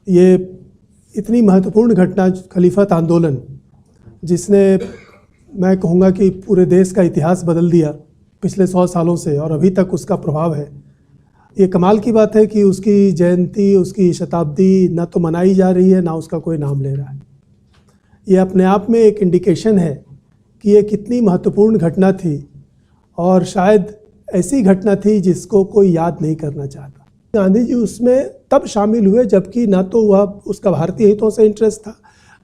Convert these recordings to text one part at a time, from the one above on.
ये इतनी महत्वपूर्ण घटना खलीफत आंदोलन, जिसने मैं कहूँगा कि पूरे देश का इतिहास बदल दिया पिछले 100 सालों से, और अभी तक उसका प्रभाव है। ये कमाल की बात है कि उसकी जयंती, उसकी शताब्दी ना तो मनाई जा रही है, ना उसका कोई नाम ले रहा है। ये अपने आप में एक इंडिकेशन है कि ये कितनी महत्वपूर्ण घटना थी, और शायद ऐसी घटना थी जिसको कोई याद नहीं करना चाहता। गांधी जी उसमें तब शामिल हुए जबकि ना तो वह उसका भारतीय हितों से इंटरेस्ट था,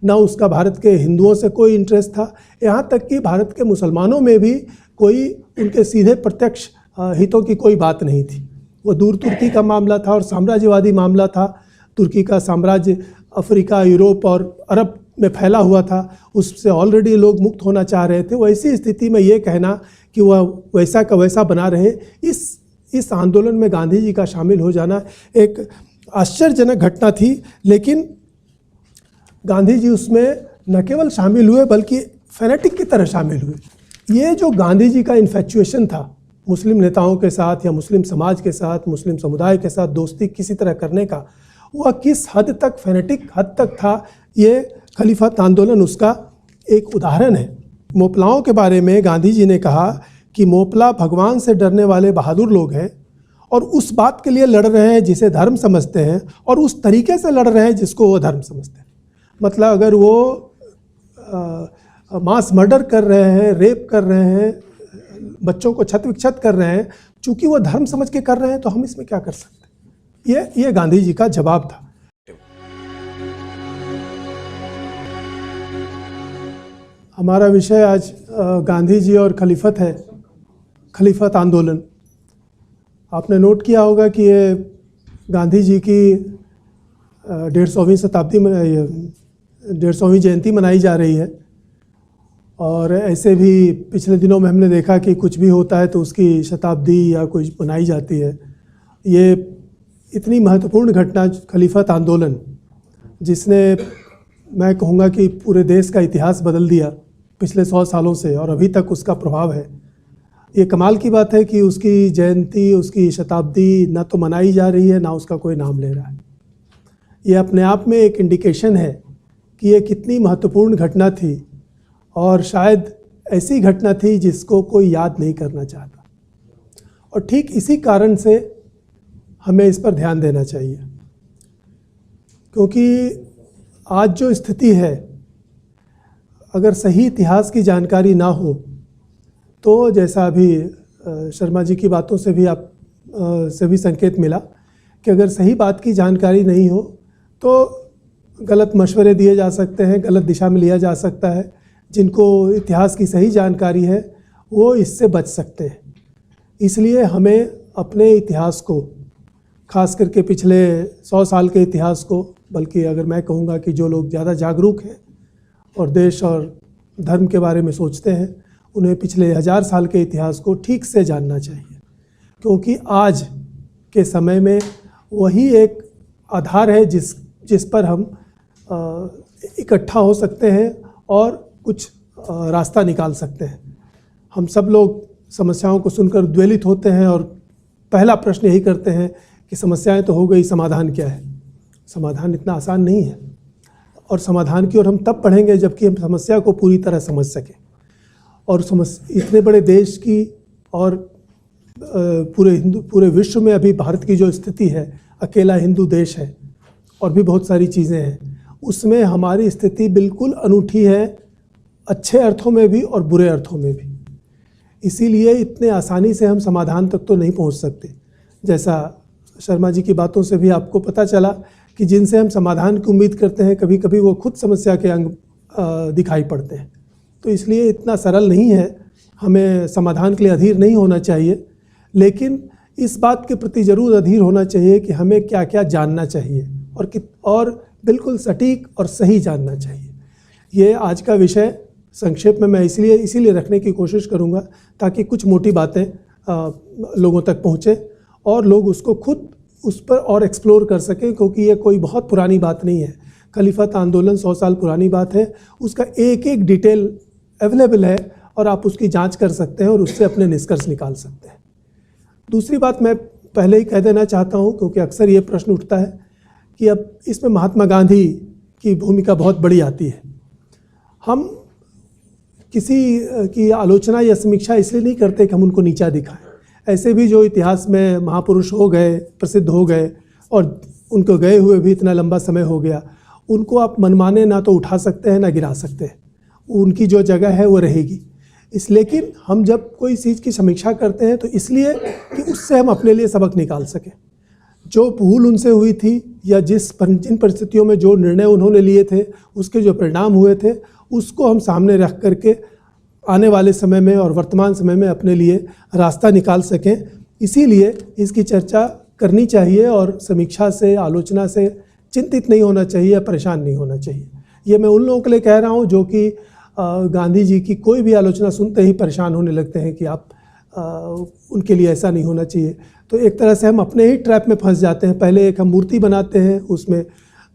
ना उसका भारत के हिंदुओं से कोई इंटरेस्ट था। यहाँ तक कि भारत के मुसलमानों में भी कोई उनके सीधे प्रत्यक्ष हितों की कोई बात नहीं थी। वो दूर तुर्की का मामला था और साम्राज्यवादी मामला था। तुर्की का साम्राज्य अफ्रीका, यूरोप और अरब में फैला हुआ था, उससे ऑलरेडी लोग मुक्त होना चाह रहे थे। वैसी स्थिति में ये कहना कि वह वैसा का वैसा बना रहे, इस आंदोलन में गांधी जी का शामिल हो जाना एक आश्चर्यजनक घटना थी। लेकिन गांधी जी उसमें न केवल शामिल हुए बल्कि फैनेटिक की तरह शामिल हुए। ये जो गांधी जी का इन्फेचुएशन था मुस्लिम नेताओं के साथ या मुस्लिम समाज के साथ, मुस्लिम समुदाय के साथ दोस्ती किसी तरह करने का, वह किस हद तक फैनेटिक हद तक था, ये खलीफत आंदोलन उसका एक उदाहरण है। मोपलाओं के बारे में गांधी जी ने कहा कि मोपला भगवान से डरने वाले बहादुर लोग हैं और उस बात के लिए लड़ रहे हैं जिसे धर्म समझते हैं, और उस तरीके से लड़ रहे हैं जिसको वो धर्म समझते हैं। मतलब अगर वो मास मर्डर कर रहे हैं, रेप कर रहे हैं, बच्चों को छत विक्षत कर रहे हैं, चूंकि वो धर्म समझ के कर रहे हैं, तो हम इसमें क्या कर सकते हैं। ये गांधी जी का जवाब था। हमारा विषय आज गांधी जी और खलीफत है, खलीफत आंदोलन। आपने नोट किया होगा कि ये गांधी जी की 150वीं शताब्दी में 150वीं जयंती मनाई जा रही है। और ऐसे भी पिछले दिनों में हमने देखा कि कुछ भी होता है तो उसकी शताब्दी या कुछ मनाई जाती है। ये इतनी महत्वपूर्ण घटना खलीफत आंदोलन, जिसने मैं कहूँगा कि पूरे देश का इतिहास बदल दिया पिछले 100 सालों से, और अभी तक उसका प्रभाव है। ये कमाल की बात है कि उसकी जयंती, उसकी शताब्दी ना तो मनाई जा रही है, ना उसका कोई नाम ले रहा है। ये अपने आप में एक इंडिकेशन है कि ये कितनी महत्वपूर्ण घटना थी, और शायद ऐसी घटना थी जिसको कोई याद नहीं करना चाहता। और ठीक इसी कारण से हमें इस पर ध्यान देना चाहिए, क्योंकि आज जो स्थिति है, अगर सही इतिहास की जानकारी ना हो तो जैसा अभी शर्मा जी की बातों से भी से भी संकेत मिला कि अगर सही बात की जानकारी नहीं हो तो गलत मशवरे दिए जा सकते हैं, गलत दिशा में लिया जा सकता है। जिनको इतिहास की सही जानकारी है वो इससे बच सकते हैं। इसलिए हमें अपने इतिहास को, खास करके पिछले 100 साल के इतिहास को, बल्कि अगर मैं कहूँगा कि जो लोग ज़्यादा जागरूक हैं और देश और धर्म के बारे में सोचते हैं, उन्हें पिछले 1000 साल के इतिहास को ठीक से जानना चाहिए, क्योंकि आज के समय में वही एक आधार है जिस पर हम इकट्ठा हो सकते हैं और कुछ रास्ता निकाल सकते हैं। हम सब लोग समस्याओं को सुनकर द्वेलित होते हैं और पहला प्रश्न यही करते हैं कि समस्याएं तो हो गई, समाधान क्या है। समाधान इतना आसान नहीं है, और समाधान की ओर हम तब बढ़ेंगे जबकि हम समस्या को पूरी तरह समझ सकें। और इतने बड़े देश की और पूरे विश्व में अभी भारत की जो स्थिति है, अकेला हिंदू देश है और भी बहुत सारी चीज़ें हैं, उसमें हमारी स्थिति बिल्कुल अनूठी है, अच्छे अर्थों में भी और बुरे अर्थों में भी। इसीलिए इतने आसानी से हम समाधान तक तो नहीं पहुंच सकते। जैसा शर्मा जी की बातों से भी आपको पता चला कि जिनसे हम समाधान की उम्मीद करते हैं, कभी कभी वो खुद समस्या के अंग दिखाई पड़ते हैं। तो इसलिए इतना सरल नहीं है, हमें समाधान के लिए अधीर नहीं होना चाहिए, लेकिन इस बात के प्रति ज़रूर अधीर होना चाहिए कि हमें क्या क्या जानना चाहिए और बिल्कुल सटीक और सही जानना चाहिए। ये आज का विषय संक्षेप में मैं इसीलिए रखने की कोशिश करूँगा ताकि कुछ मोटी बातें लोगों तक पहुँचे और लोग उसको खुद उस पर और एक्सप्लोर कर सकें, क्योंकि ये कोई बहुत पुरानी बात नहीं है। खलीफत आंदोलन 100 साल पुरानी बात है, उसका एक एक डिटेल अवेलेबल है और आप उसकी जांच कर सकते हैं और उससे अपने निष्कर्ष निकाल सकते हैं। दूसरी बात मैं पहले ही कह देना चाहता हूँ, क्योंकि अक्सर ये प्रश्न उठता है कि अब इसमें महात्मा गांधी की भूमिका बहुत बड़ी आती है। हम किसी की आलोचना या समीक्षा इसलिए नहीं करते कि हम उनको नीचा दिखाएं। ऐसे भी जो इतिहास में महापुरुष हो गए, प्रसिद्ध हो गए और उनको गए हुए भी इतना लंबा समय हो गया, उनको आप मनमाने ना तो उठा सकते हैं ना गिरा सकते हैं। उनकी जो जगह है वो रहेगी। लेकिन हम जब कोई चीज़ की समीक्षा करते हैं तो इसलिए कि उससे हम अपने लिए सबक निकाल सकें। जो भूल उनसे हुई थी या जिन परिस्थितियों में जो निर्णय उन्होंने लिए थे, उसके जो परिणाम हुए थे, उसको हम सामने रख करके आने वाले समय में और वर्तमान समय में अपने लिए रास्ता निकाल सकें। इसीलिए इसकी चर्चा करनी चाहिए और समीक्षा से, आलोचना से चिंतित नहीं होना चाहिए या परेशान नहीं होना चाहिए। ये मैं उन लोगों के लिए कह रहा हूँ जो कि गांधी जी की कोई भी आलोचना सुनते ही परेशान होने लगते हैं कि आप उनके लिए ऐसा नहीं होना चाहिए। तो एक तरह से हम अपने ही ट्रैप में फंस जाते हैं। पहले एक हम मूर्ति बनाते हैं, उसमें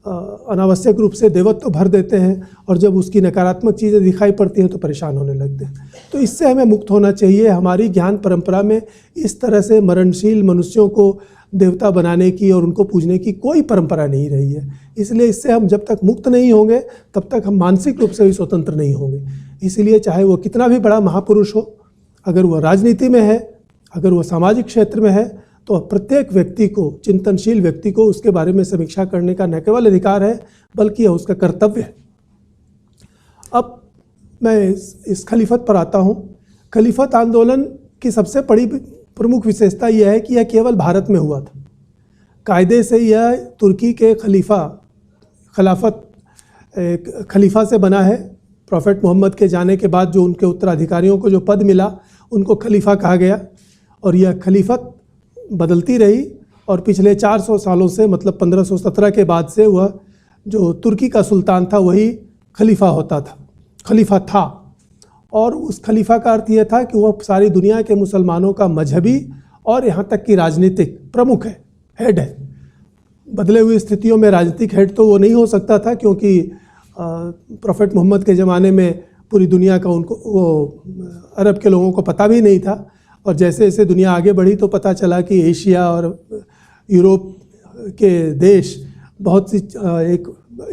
अनावश्यक रूप से देवत्व भर देते हैं और जब उसकी नकारात्मक चीज़ें दिखाई पड़ती हैं तो परेशान होने लगते हैं। तो इससे हमें मुक्त होना चाहिए। हमारी ज्ञान परंपरा में इस तरह से मरणशील मनुष्यों को देवता बनाने की और उनको पूजने की कोई परंपरा नहीं रही है। इसलिए इससे हम जब तक मुक्त नहीं होंगे तब तक हम मानसिक रूप से भी स्वतंत्र नहीं होंगे। इसलिए चाहे वो कितना भी बड़ा महापुरुष हो, अगर वह राजनीति में है, अगर वह सामाजिक क्षेत्र में है, तो प्रत्येक व्यक्ति को, चिंतनशील व्यक्ति को उसके बारे में समीक्षा करने का न केवल अधिकार है बल्कि यह उसका कर्तव्य है। अब मैं इस खलीफत पर आता हूँ। खलीफत आंदोलन की सबसे बड़ी प्रमुख विशेषता यह है कि यह केवल भारत में हुआ था। कायदे से यह तुर्की के खलीफा से बना है। प्रॉफेट मोहम्मद के जाने के बाद जो उनके उत्तराधिकारियों को जो पद मिला उनको खलीफा कहा गया और यह खलीफत बदलती रही और पिछले 400 सालों से, मतलब 1517 के बाद से, वह जो तुर्की का सुल्तान था वही खलीफा था। और उस खलीफा का अर्थ यह था कि वह सारी दुनिया के मुसलमानों का मजहबी और यहाँ तक कि राजनीतिक प्रमुख है, हेड है। बदले हुई स्थितियों में राजनीतिक हेड तो वो नहीं हो सकता था, क्योंकि प्रॉफेट मोहम्मद के ज़माने में पूरी दुनिया का अरब के लोगों को पता भी नहीं था। और जैसे जैसे दुनिया आगे बढ़ी तो पता चला कि एशिया और यूरोप के देश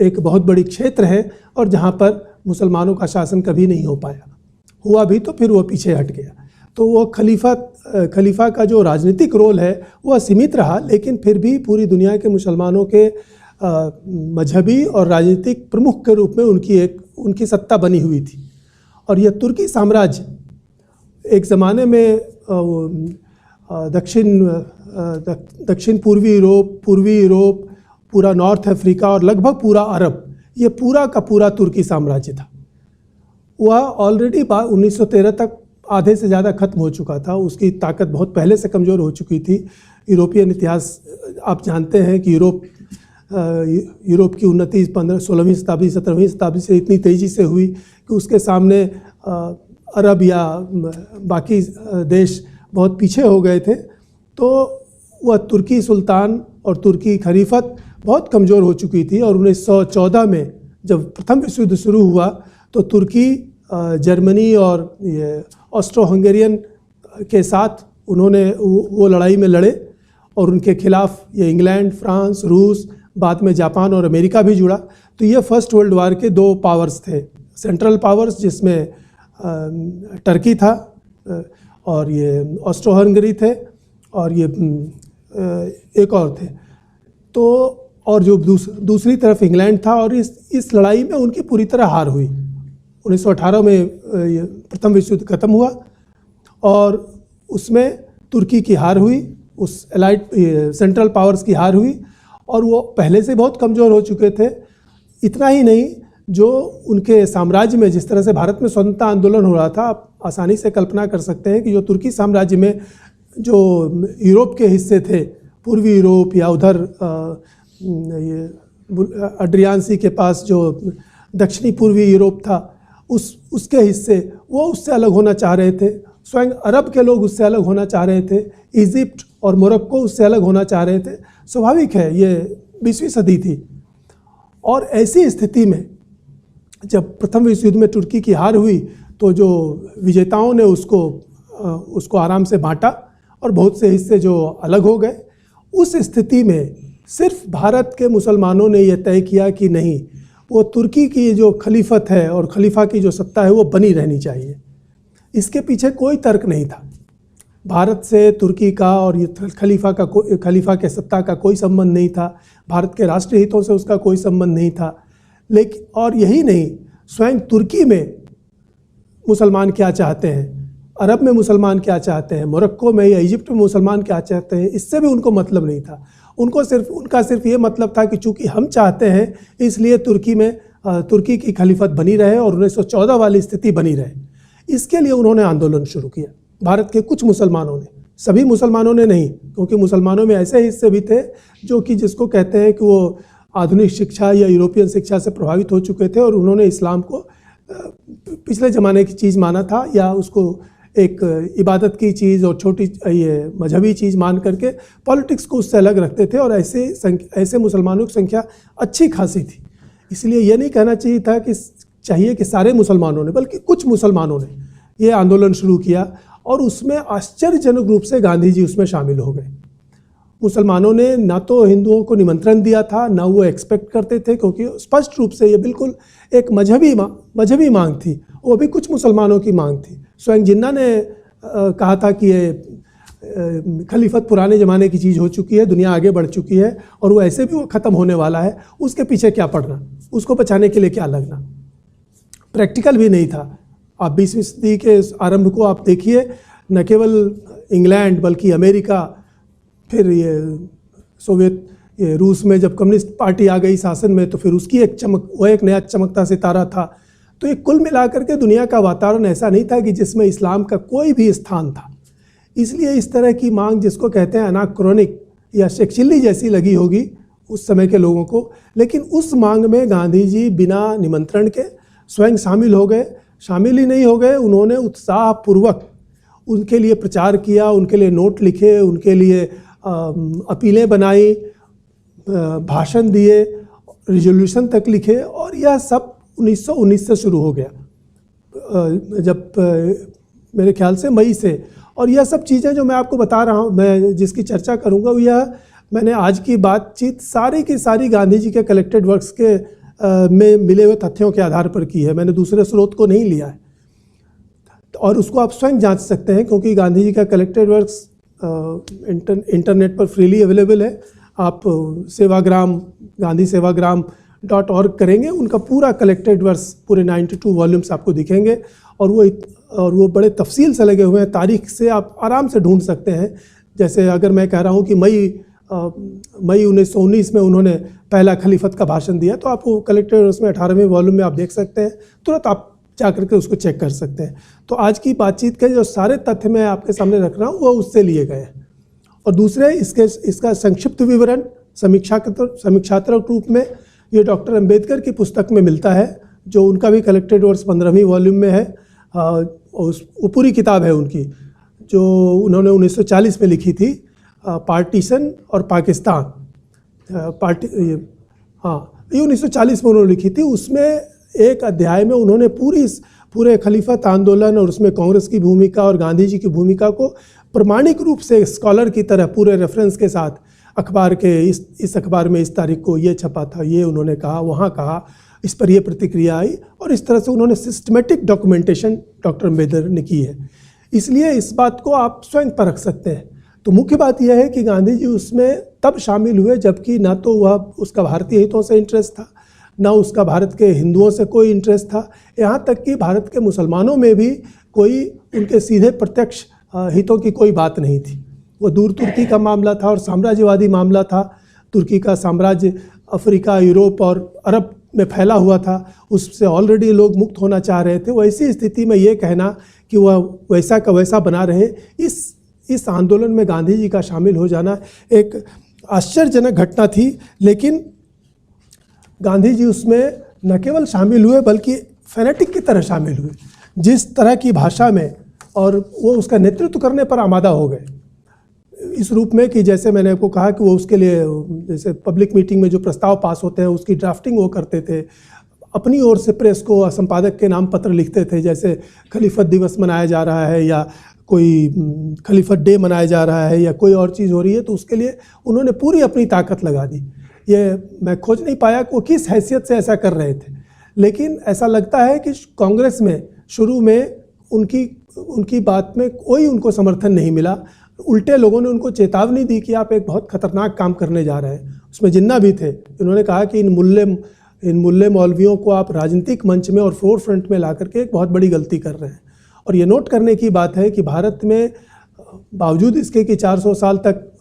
एक बहुत बड़ी क्षेत्र है और जहाँ पर मुसलमानों का शासन कभी नहीं हो पाया। हुआ भी तो फिर वो पीछे हट गया। तो वो खलीफा का जो राजनीतिक रोल है वह सीमित रहा, लेकिन फिर भी पूरी दुनिया के मुसलमानों के मजहबी और राजनीतिक प्रमुख के रूप में उनकी सत्ता बनी हुई थी। और यह तुर्की साम्राज्य एक ज़माने में दक्षिण पूर्वी यूरोप, पूरा नॉर्थ अफ्रीका और लगभग पूरा अरब, ये पूरा का पूरा तुर्की साम्राज्य था। वह ऑलरेडी 1913 तक आधे से ज़्यादा खत्म हो चुका था। उसकी ताकत बहुत पहले से कमज़ोर हो चुकी थी। यूरोपियन इतिहास आप जानते हैं कि यूरोप की उन्नति 16वीं शताब्दी 17वीं शताब्दी से इतनी तेज़ी से हुई कि उसके सामने अरब या बाकी देश बहुत पीछे हो गए थे। तो वह तुर्की सुल्तान और तुर्की खलीफत बहुत कमज़ोर हो चुकी थी। और 1914 में जब प्रथम विश्व युद्ध शुरू हुआ तो तुर्की जर्मनी और ये ऑस्ट्रो हंगेरियन के साथ उन्होंने वो लड़ाई में लड़े और उनके खिलाफ ये इंग्लैंड, फ्रांस, रूस, बाद में जापान और अमेरिका भी जुड़ा। तो ये फर्स्ट वर्ल्ड वार के दो पावर्स थे, सेंट्रल पावर्स जिसमें टर्की था और ये ऑस्ट्रो हंगरी थे और ये एक और थे। तो और जो दूसरी तरफ इंग्लैंड था। और इस लड़ाई में उनकी पूरी तरह हार हुई। 1918 में प्रथम विश्व युद्ध खत्म हुआ और उसमें तुर्की की हार हुई, उस एलाइड सेंट्रल पावर्स की हार हुई और वो पहले से बहुत कमज़ोर हो चुके थे। इतना ही नहीं, जो उनके साम्राज्य में जिस तरह से भारत में स्वतंत्रता आंदोलन हो रहा था, आप आसानी से कल्पना कर सकते हैं कि जो तुर्की साम्राज्य में जो यूरोप के हिस्से थे, पूर्वी यूरोप या उधर अड्रियान सी के पास जो दक्षिणी पूर्वी यूरोप था, उसके हिस्से वो उससे अलग होना चाह रहे थे। स्वयं अरब के लोग उससे अलग होना चाह रहे थे। इजिप्ट और मोरक्को उससे अलग होना चाह रहे थे। स्वाभाविक है, ये 20वीं सदी थी। और ऐसी स्थिति में जब प्रथम विश्व युद्ध में तुर्की की हार हुई तो जो विजेताओं ने उसको आराम से बांटा और बहुत से हिस्से जो अलग हो गए। उस स्थिति में सिर्फ भारत के मुसलमानों ने यह तय किया कि नहीं, वो तुर्की की जो खलीफत है और खलीफा की जो सत्ता है वो बनी रहनी चाहिए। इसके पीछे कोई तर्क नहीं था। भारत से तुर्की का और ये खलीफा के सत्ता का कोई संबंध नहीं था, भारत के राष्ट्रीय हितों से उसका कोई संबंध नहीं था। लेकिन और यही नहीं, स्वयं तुर्की में मुसलमान क्या चाहते हैं, अरब में मुसलमान क्या चाहते हैं, मोरक्को में या इजिप्ट में मुसलमान क्या चाहते हैं, इससे भी उनको मतलब नहीं था। उनका सिर्फ ये मतलब था कि चूंकि हम चाहते हैं इसलिए तुर्की की खलीफत बनी रहे और 1914 वाली स्थिति बनी रहे। इसके लिए उन्होंने आंदोलन शुरू किया। भारत के कुछ मुसलमानों ने, सभी मुसलमानों ने नहीं, क्योंकि मुसलमानों में ऐसे हिस्से भी थे जो कि जिसको कहते हैं कि वो आधुनिक शिक्षा या यूरोपियन शिक्षा से प्रभावित हो चुके थे और उन्होंने इस्लाम को पिछले ज़माने की चीज़ माना था या उसको एक इबादत की चीज़ और छोटी ये मजहबी चीज़ मान करके पॉलिटिक्स को उससे अलग रखते थे। और ऐसे मुसलमानों की संख्या अच्छी खासी थी। इसलिए ये नहीं कहना चाहिए कि सारे मुसलमानों ने, बल्कि कुछ मुसलमानों ने ये आंदोलन शुरू किया और उसमें आश्चर्यजनक रूप से गांधी जी उसमें शामिल हो गए। मुसलमानों ने ना तो हिंदुओं को निमंत्रण दिया था, ना वो एक्सपेक्ट करते थे, क्योंकि स्पष्ट रूप से ये बिल्कुल एक मजहबी मांग थी। वो भी कुछ मुसलमानों की मांग थी। स्वयं जिन्ना ने कहा था कि ये खलीफत पुराने ज़माने की चीज़ हो चुकी है, दुनिया आगे बढ़ चुकी है और वो ऐसे भी वो ख़त्म होने वाला है, उसके पीछे क्या पड़ना, उसको बचाने के लिए क्या लगना। प्रैक्टिकल भी नहीं था। आप 20वीं सदी के आरंभ को आप देखिए, न केवल इंग्लैंड बल्कि अमेरिका, फिर ये रूस में जब कम्युनिस्ट पार्टी आ गई शासन में तो फिर उसकी एक चमक, वो एक नया चमकता सितारा था। तो ये कुल मिलाकर के दुनिया का वातावरण ऐसा नहीं था कि जिसमें इस्लाम का कोई भी स्थान था। इसलिए इस तरह की मांग, जिसको कहते हैं अनाक्रोनिक या शेक्चिल्ली जैसी लगी होगी उस समय के लोगों को, लेकिन उस मांग में गांधी जी बिना निमंत्रण के स्वयं शामिल हो गए। शामिल ही नहीं हो गए, उन्होंने उत्साहपूर्वक उनके लिए प्रचार किया, उनके लिए नोट लिखे, उनके लिए अपीलें बनाई, भाषण दिए, रिजोल्यूशन तक लिखे और यह सब 1919 से शुरू हो गया, जब मेरे ख्याल से मई से। और यह सब चीज़ें जो मैं आपको बता रहा हूँ, मैं जिसकी चर्चा करूँगा, यह मैंने आज की बातचीत सारी की सारी गांधी जी के कलेक्टेड वर्क्स के में मिले हुए तथ्यों के आधार पर की है। मैंने दूसरे स्रोत को नहीं लिया है और उसको आप स्वयं जांच सकते हैं, क्योंकि गांधी जी का कलेक्टेड वर्क्स इंटरनेट पर फ्रीली अवेलेबल है। आप सेवाग्राम, गांधी सेवाग्राम.org करेंगे, उनका पूरा कलेक्टेड वर्क्स पूरे 92 वॉल्यूम्स आपको दिखेंगे और वो बड़े तफसील से लगे हुए हैं। तारीख से आप आराम से ढूंढ सकते हैं। जैसे अगर मैं कह रहा हूँ कि मई 1919 में उन्होंने पहला खलीफत का भाषण दिया, तो आप वो कलेक्टेड वर्क्स में 18वें वॉल्यूम में आप देख सकते हैं, तुरंत आप जाकर के उसको चेक कर सकते हैं। तो आज की बातचीत के जो सारे तथ्य मैं आपके सामने रख रहा हूँ वो उससे लिए गए हैं। और दूसरे इसका संक्षिप्त विवरण समीक्षात्मक रूप में ये डॉक्टर अंबेडकर की पुस्तक में मिलता है, जो उनका भी कलेक्टेड वर्क्स 15वीं वॉल्यूम में है। वो पूरी किताब है उनकी, जो उन्होंने 1940 में लिखी थी, पार्टीशन और पाकिस्तान। ये 1940 में उन्होंने लिखी थी। उसमें एक अध्याय में उन्होंने पूरे खलीफत आंदोलन और उसमें कांग्रेस की भूमिका और गांधी जी की भूमिका को प्रमाणिक रूप से स्कॉलर की तरह पूरे रेफरेंस के साथ अखबार के इस अखबार में इस तारीख को ये छपा था, ये उन्होंने कहा, वहाँ कहा, इस पर ये प्रतिक्रिया आई, और इस तरह से उन्होंने सिस्टमेटिक डॉक्यूमेंटेशन डॉक्टर अम्बेडकर ने की है। इसलिए इस बात को आप स्वयं परख सकते हैं। तो मुख्य बात यह है कि गांधी जी उसमें तब शामिल हुए जबकि ना तो वह उसका भारतीय हितों से इंटरेस्ट था, ना उसका भारत के हिंदुओं से कोई इंटरेस्ट था, यहाँ तक कि भारत के मुसलमानों में भी कोई उनके सीधे प्रत्यक्ष हितों की कोई बात नहीं थी। वो दूर तुर्की का मामला था और साम्राज्यवादी मामला था। तुर्की का साम्राज्य अफ्रीका, यूरोप और अरब में फैला हुआ था, उससे ऑलरेडी लोग मुक्त होना चाह रहे थे। वैसी स्थिति में ये कहना कि वह वैसा का वैसा बना रहे, इस आंदोलन में गांधी जी का शामिल हो जाना एक आश्चर्यजनक घटना थी। लेकिन गांधी जी उसमें न केवल शामिल हुए बल्कि फैनेटिक की तरह शामिल हुए, जिस तरह की भाषा में, और वो उसका नेतृत्व करने पर आमादा हो गए इस रूप में कि जैसे मैंने आपको कहा कि वो उसके लिए, जैसे पब्लिक मीटिंग में जो प्रस्ताव पास होते हैं उसकी ड्राफ्टिंग वो करते थे, अपनी ओर से प्रेस को संपादक के नाम पत्र लिखते थे, जैसे खलीफत दिवस मनाया जा रहा है या कोई खलीफत डे मनाया जा रहा है या कोई और चीज़ हो रही है, तो उसके लिए उन्होंने पूरी अपनी ताकत लगा दी। ये मैं खोज नहीं पाया कि वो किस हैसियत से ऐसा कर रहे थे, लेकिन ऐसा लगता है कि कांग्रेस में शुरू में उनकी बात में कोई उनको समर्थन नहीं मिला। उल्टे लोगों ने उनको चेतावनी दी कि आप एक बहुत खतरनाक काम करने जा रहे हैं। उसमें जिन्ना भी थे, उन्होंने कहा कि इन मुल्ले मौलवियों को आप राजनीतिक मंच में और फोर फ्रंट में ला करके एक बहुत बड़ी गलती कर रहे हैं। और ये नोट करने की बात है कि भारत में बावजूद इसके कि 400 साल तक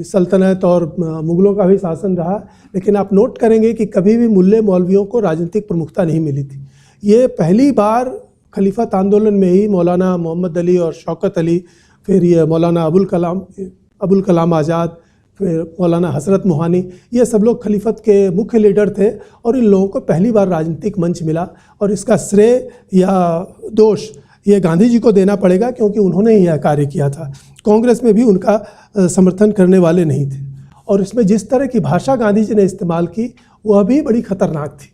सल्तनत और मुग़लों का भी शासन रहा, लेकिन आप नोट करेंगे कि कभी भी मुल्ले मौलवियों को राजनीतिक प्रमुखता नहीं मिली थी। ये पहली बार खलीफत आंदोलन में ही मौलाना मोहम्मद अली और शौकत अली, फिर ये मौलाना अबुल कलाम आज़ाद, फिर मौलाना हसरत मोहानी, ये सब लोग खलीफत के मुख्य लीडर थे और इन लोगों को पहली बार राजनीतिक मंच मिला। और इसका श्रेय या दोष ये गांधी जी को देना पड़ेगा, क्योंकि उन्होंने ही यह कार्य किया था। कांग्रेस में भी उनका समर्थन करने वाले नहीं थे। और इसमें जिस तरह की भाषा गांधी जी ने इस्तेमाल की वह भी बड़ी खतरनाक थी।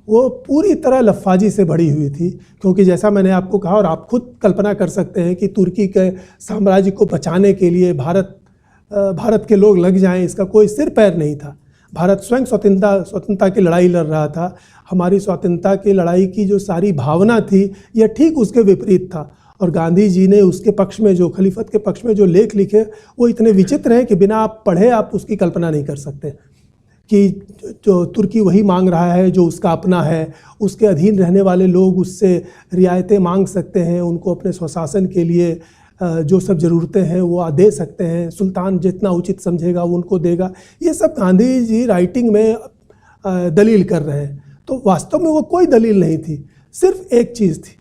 वो पूरी तरह लफ्फाजी से भरी हुई थी, क्योंकि जैसा मैंने आपको कहा और आप खुद कल्पना कर सकते हैं कि तुर्की के साम्राज्य को बचाने के लिए भारत के लोग लग जाएं, इसका कोई सिर पैर नहीं था। भारत स्वयं स्वतंत्रता की लड़ाई लड़ रहा था। हमारी स्वतंत्रता की लड़ाई की जो सारी भावना थी यह ठीक उसके विपरीत था। और गांधी जी ने उसके पक्ष में जो खलीफत के पक्ष में जो लेख लिखे वो इतने विचित्र हैं कि बिना आप पढ़े आप उसकी कल्पना नहीं कर सकते कि जो तुर्की वही मांग रहा है जो उसका अपना है, उसके अधीन रहने वाले लोग उससे रियायतें मांग सकते हैं, उनको अपने स्वशासन के लिए जो सब ज़रूरतें हैं वो दे सकते हैं, सुल्तान जितना उचित समझेगा वो उनको देगा। ये सब गांधी जी राइटिंग में दलील कर रहे हैं। तो वास्तव में वो कोई दलील नहीं थी, सिर्फ एक चीज़ थी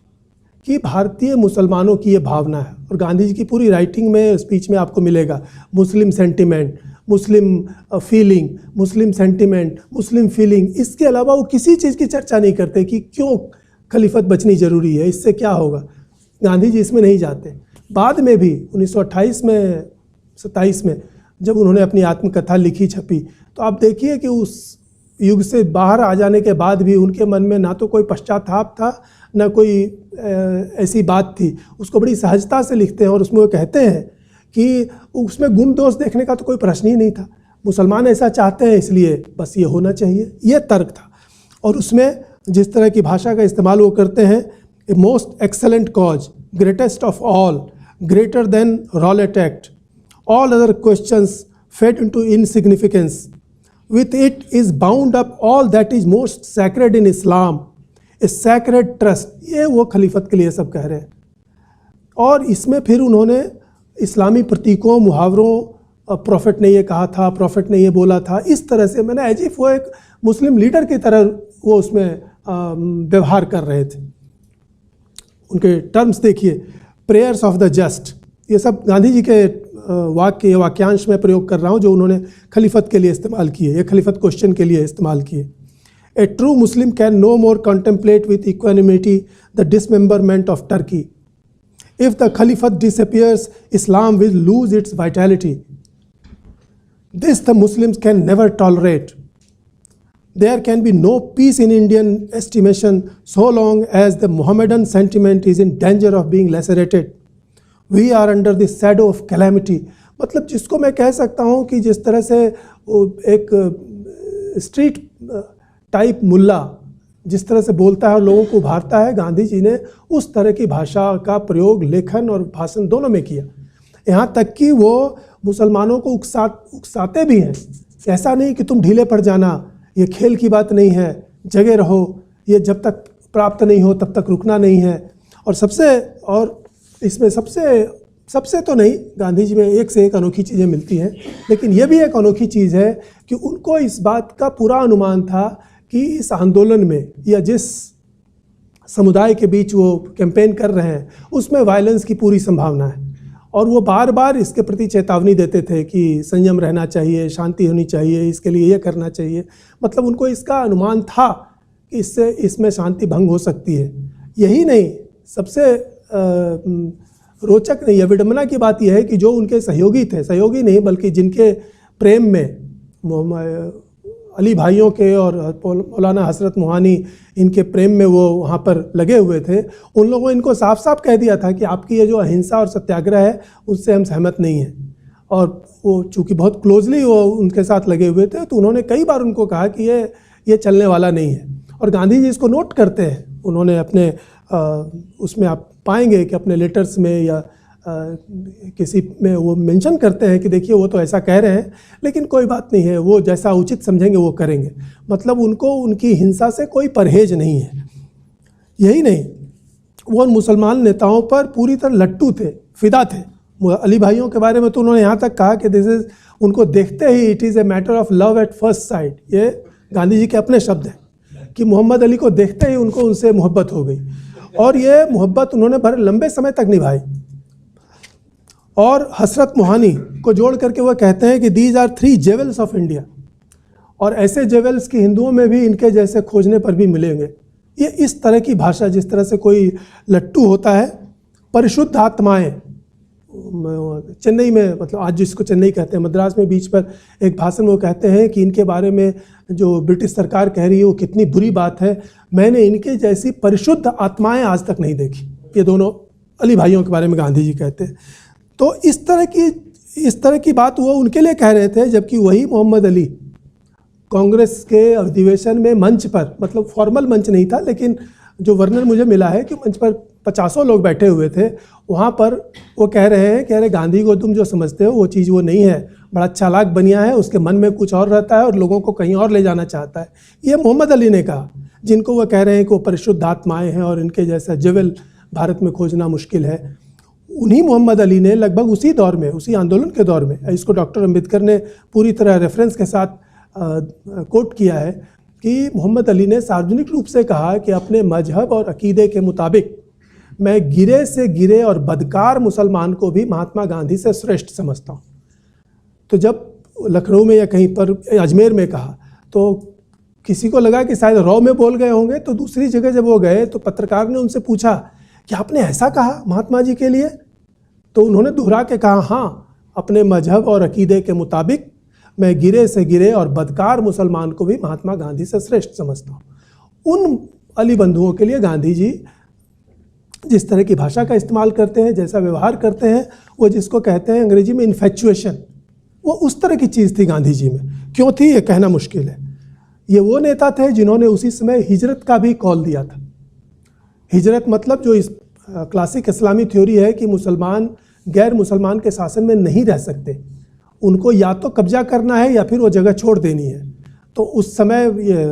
कि भारतीय मुसलमानों की ये भावना है। और गांधी जी की पूरी राइटिंग में, स्पीच में आपको मिलेगा मुस्लिम सेंटिमेंट, मुस्लिम फीलिंग, मुस्लिम सेंटिमेंट, मुस्लिम फीलिंग। इसके अलावा वो किसी चीज़ की चर्चा नहीं करते कि क्यों खलीफत बचनी ज़रूरी है, इससे क्या होगा। गांधी जी इसमें नहीं जाते। बाद में भी 1928 में 27 में जब उन्होंने अपनी आत्मकथा लिखी छपी, तो आप देखिए कि उस युग से बाहर आ जाने के बाद भी उनके मन में ना तो कोई पश्चाताप था ना कोई ऐसी बात थी। उसको बड़ी सहजता से लिखते हैं और उसमें वो कहते हैं कि उसमें गुण दोष देखने का तो कोई प्रश्न ही नहीं था। मुसलमान ऐसा चाहते हैं इसलिए बस ये होना चाहिए, ये तर्क था। और उसमें जिस तरह की भाषा का इस्तेमाल वो करते हैं, a most excellent cause, greatest of all, greater than Rowlatt Act, all other questions fed into insignificance. With it is bound up all that is most sacred in Islam, a sacred trust. ये वो खलीफत के लिए सब कह रहे हैं। और इसमें फिर उन्होंने इस्लामी प्रतीकों, मुहावरों, प्रॉफिट ने ये कहा था, प्रॉफिट ने ये बोला था, इस तरह से मैंने एज इफ वो एक मुस्लिम लीडर की तरह वो उसमें व्यवहार कर रहे थे। उनके टर्म्स देखिए, प्रेयर्स ऑफ द जस्ट, ये सब गांधी जी के वाक्यांश में प्रयोग कर रहा हूँ जो उन्होंने खलीफत के लिए इस्तेमाल किए, ये खलीफत क्वेश्चन के लिए इस्तेमाल किए। A true Muslim can no more contemplate with equanimity the dismemberment of Turkey. If the Khilafat disappears, Islam will lose its vitality. This the Muslims can never tolerate. There can be no peace in Indian estimation so long as the Mohammedan sentiment is in danger of being lacerated. We are under the shadow of calamity. मतलब जिसको मैं कह सकता हूँ कि जिस तरह से एक स्ट्रीट टाइप मुल्ला जिस तरह से बोलता है और लोगों को उभारता है, गांधी जी ने उस तरह की भाषा का प्रयोग लेखन और भाषण दोनों में किया। यहाँ तक कि वो मुसलमानों को उकसाते भी हैं। ऐसा नहीं कि तुम ढीले पड़ जाना, ये खेल की बात नहीं है, जगे रहो, ये जब तक प्राप्त नहीं हो तब तक रुकना नहीं है। और इसमें सबसे तो नहीं, गांधी जी में एक से एक अनोखी चीज़ें मिलती हैं, लेकिन ये भी एक अनोखी चीज़ है कि उनको इस बात का पूरा अनुमान था कि इस आंदोलन में या जिस समुदाय के बीच वो कैंपेन कर रहे हैं उसमें वायलेंस की पूरी संभावना है। और वो बार बार इसके प्रति चेतावनी देते थे कि संयम रहना चाहिए, शांति होनी चाहिए, इसके लिए ये करना चाहिए। मतलब उनको इसका अनुमान था कि इसमें शांति भंग हो सकती है। यही नहीं, सबसे रोचक नहीं, विडंबना की बात यह है कि जो उनके सहयोगी थे, सहयोगी नहीं बल्कि जिनके प्रेम में अली भाइयों के और मौलाना हसरत मोहानी इनके प्रेम में वो वहाँ पर लगे हुए थे, उन लोगों ने इनको साफ साफ कह दिया था कि आपकी ये जो अहिंसा और सत्याग्रह है उससे हम सहमत नहीं हैं। और वो चूँकि बहुत क्लोजली वो उनके साथ लगे हुए थे, तो उन्होंने कई बार उनको कहा कि ये चलने वाला नहीं है। और गांधी जी इसको नोट करते हैं, उन्होंने अपने उसमें आप पाएंगे कि अपने लेटर्स में या किसी में वो मेंशन करते हैं कि देखिए वो तो ऐसा कह रहे हैं, लेकिन कोई बात नहीं है, वो जैसा उचित समझेंगे वो करेंगे। मतलब उनको उनकी हिंसा से कोई परहेज नहीं है। यही नहीं, वो उन मुसलमान नेताओं पर पूरी तरह लट्टू थे, फिदा थे। अली भाइयों के बारे में तो उन्होंने यहाँ तक कहा कि दिस इज़, उनको देखते ही it is a matter of love at first sight. ये गांधी जी के अपने शब्द हैं कि मोहम्मद अली को देखते ही उनको उनसे मोहब्बत हो गई, और ये मोहब्बत उन्होंने बड़े लंबे समय तक निभाई। और हसरत मोहानी को जोड़ करके वो कहते हैं कि these are 3 jewels of India, और ऐसे जेवल्स की हिंदुओं में भी इनके जैसे खोजने पर भी मिलेंगे। ये इस तरह की भाषा, जिस तरह से कोई लट्टू होता है, परिशुद्ध आत्माएं। चेन्नई में, मतलब आज जिसको चेन्नई कहते हैं, मद्रास में बीच पर एक भाषण में वो कहते हैं कि इनके बारे में जो ब्रिटिश सरकार कह रही है वो कितनी बुरी बात है, मैंने इनके जैसी परिशुद्ध आत्माएं आज तक नहीं देखी। ये दोनों अली भाइयों के बारे में गांधी जी कहते हैं। तो इस तरह की बात वो उनके लिए कह रहे थे, जबकि वही मोहम्मद अली कांग्रेस के अधिवेशन में मंच पर, मतलब फॉर्मल मंच नहीं था, लेकिन जो वर्णन मुझे मिला है कि मंच पर 50 लोग बैठे हुए थे, वहाँ पर वो कह रहे हैं कि अरे गांधी को तुम जो समझते हो वो चीज़ वो नहीं है, बड़ा चालाक बनिया है, उसके मन में कुछ और रहता है और लोगों को कहीं और ले जाना चाहता है। ये मोहम्मद अली ने कहा, जिनको वो कह रहे हैं कि वो परिशुद्ध आत्माएँ हैं और इनके जैसा जेवल भारत में खोजना मुश्किल है। उन्हीं मोहम्मद अली ने लगभग उसी दौर में, उसी आंदोलन के दौर में, इसको डॉक्टर अम्बेडकर ने पूरी तरह रेफरेंस के साथ कोट किया है कि मोहम्मद अली ने सार्वजनिक रूप से कहा कि अपने मजहब और अकीदे के मुताबिक मैं गिरे से गिरे और बदकार मुसलमान को भी महात्मा गांधी से श्रेष्ठ समझता हूँ। तो जब लखनऊ में या कहीं पर, अजमेर में कहा, तो किसी को लगा कि शायद रॉ में बोल गए होंगे। तो दूसरी जगह जब वो गए तो पत्रकार ने उनसे पूछा कि आपने ऐसा कहा महात्मा जी के लिए? तो उन्होंने दोहरा के कहा, हाँ, अपने मजहब और अकीदे के मुताबिक मैं गिरे से गिरे और बदकार मुसलमान को भी महात्मा गांधी से श्रेष्ठ समझता हूँ। उन अली बंधुओं के लिए गांधी जी जिस तरह की भाषा का इस्तेमाल करते हैं, जैसा व्यवहार करते हैं, वो जिसको कहते हैं अंग्रेजी में इन्फेचुएशन, वो उस तरह की चीज़ थी गांधी जी में। क्यों थी ये कहना मुश्किल है। ये वो नेता थे जिन्होंने उसी समय हिजरत का भी कॉल दिया था। हिजरत मतलब जो इस क्लासिक इस्लामी थ्योरी है कि मुसलमान गैर मुसलमान के शासन में नहीं रह सकते, उनको या तो कब्जा करना है या फिर वो जगह छोड़ देनी है। तो उस समय ये